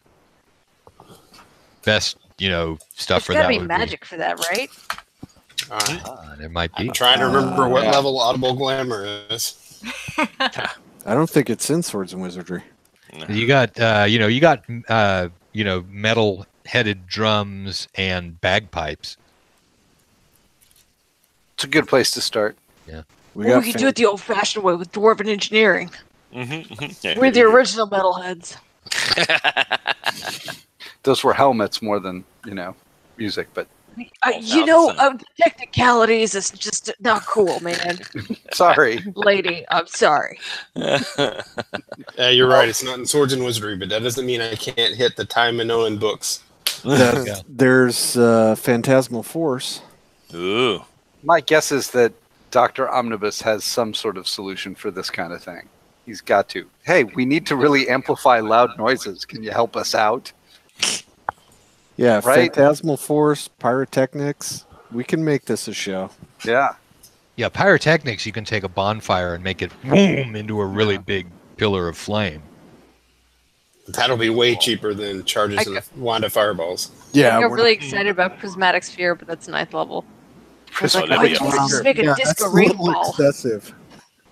best, stuff There's for gotta that be would magic for that, right? There might be. I'm trying to remember what Yeah. level Audible Glamour is. I don't think it's in Swords and Wizardry. You got, metal-headed drums and bagpipes. It's a good place to start. We Or got we could do it the old-fashioned way with dwarven engineering. Yeah. We're the original metalheads. Those were helmets more than, music, but Technicalities is just not cool, man. sorry. Lady, I'm sorry. Yeah, you're right. It's not in Swords and Wizardry, but that doesn't mean I can't hit the Time Minoan books. There's Phantasmal Force. Ooh. My guess is that Dr. Omnibus has some sort of solution for this kind of thing. He's got to. Hey, we need to really amplify loud noises. Can you help us out? Yeah, Right? Phantasmal Force, Pyrotechnics. We can make this a show. Yeah. Yeah, pyrotechnics, you can take a bonfire and make it boom into a really big pillar of flame. That'll be way cheaper than charges in a wand of fireballs. Yeah, I'm we're really excited about Prismatic Sphere, but that's 9th level. It's like, that'd be oh, a- just make a yeah, disco that's a little rainfall. excessive.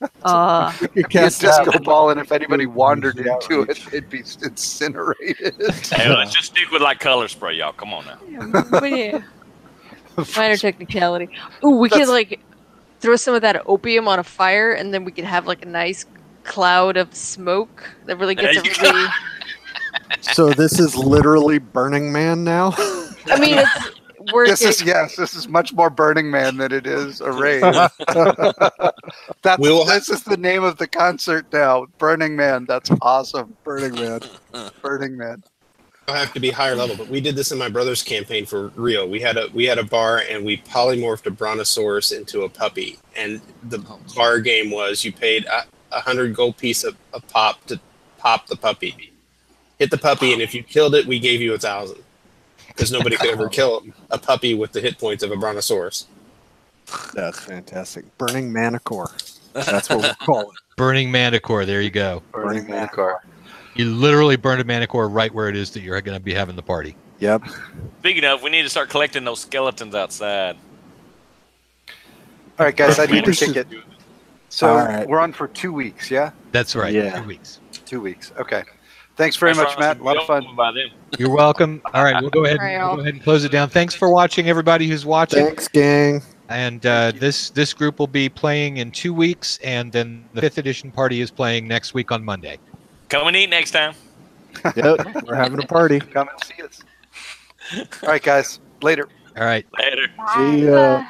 It'd be a disco ball, and if anybody wandered into it, it'd be incinerated. Hey, let's just stick with color spray, y'all. Come on now. But yeah. Minor technicality. Ooh, we could throw some of that opium on a fire, and then we could have a nice cloud of smoke that really gets There you everybody. So this is literally Burning Man now. I mean, it's This is much more Burning Man than it is a raid. This is the name of the concert now. Burning Man. That's awesome. Burning Man. Burning Man. I have to be higher level, but we did this in my brother's campaign for Rio. We had a bar and we polymorphed a brontosaurus into a puppy. And the bar game was you paid 100 gold piece a pop to pop the puppy. Hit the puppy, and if you killed it, we gave you 1,000. Because nobody could ever kill a puppy with the hit points of a brontosaurus. That's fantastic. Burning Manicore. That's what we call it. Burning Manticore. There you go. Burning Manicore. You literally burned a Manticore right where it is that you're going to be having the party. Yep. Speaking of, we need to start collecting those skeletons outside. All right, guys, I need to kick it. So right. We're on for 2 weeks, yeah? That's right. Yeah. 2 weeks. 2 weeks. Okay. Thanks very much, Matt. A lot of fun. You're welcome. All right, we'll go ahead and close it down. Thanks for watching, everybody who's watching. Thanks, gang. And this group will be playing in 2 weeks, and then the 5th edition party is playing next week on Monday. Come and eat next time. Yep, we're having a party. Come and see us. All right, guys. Later. All right. Later. See ya.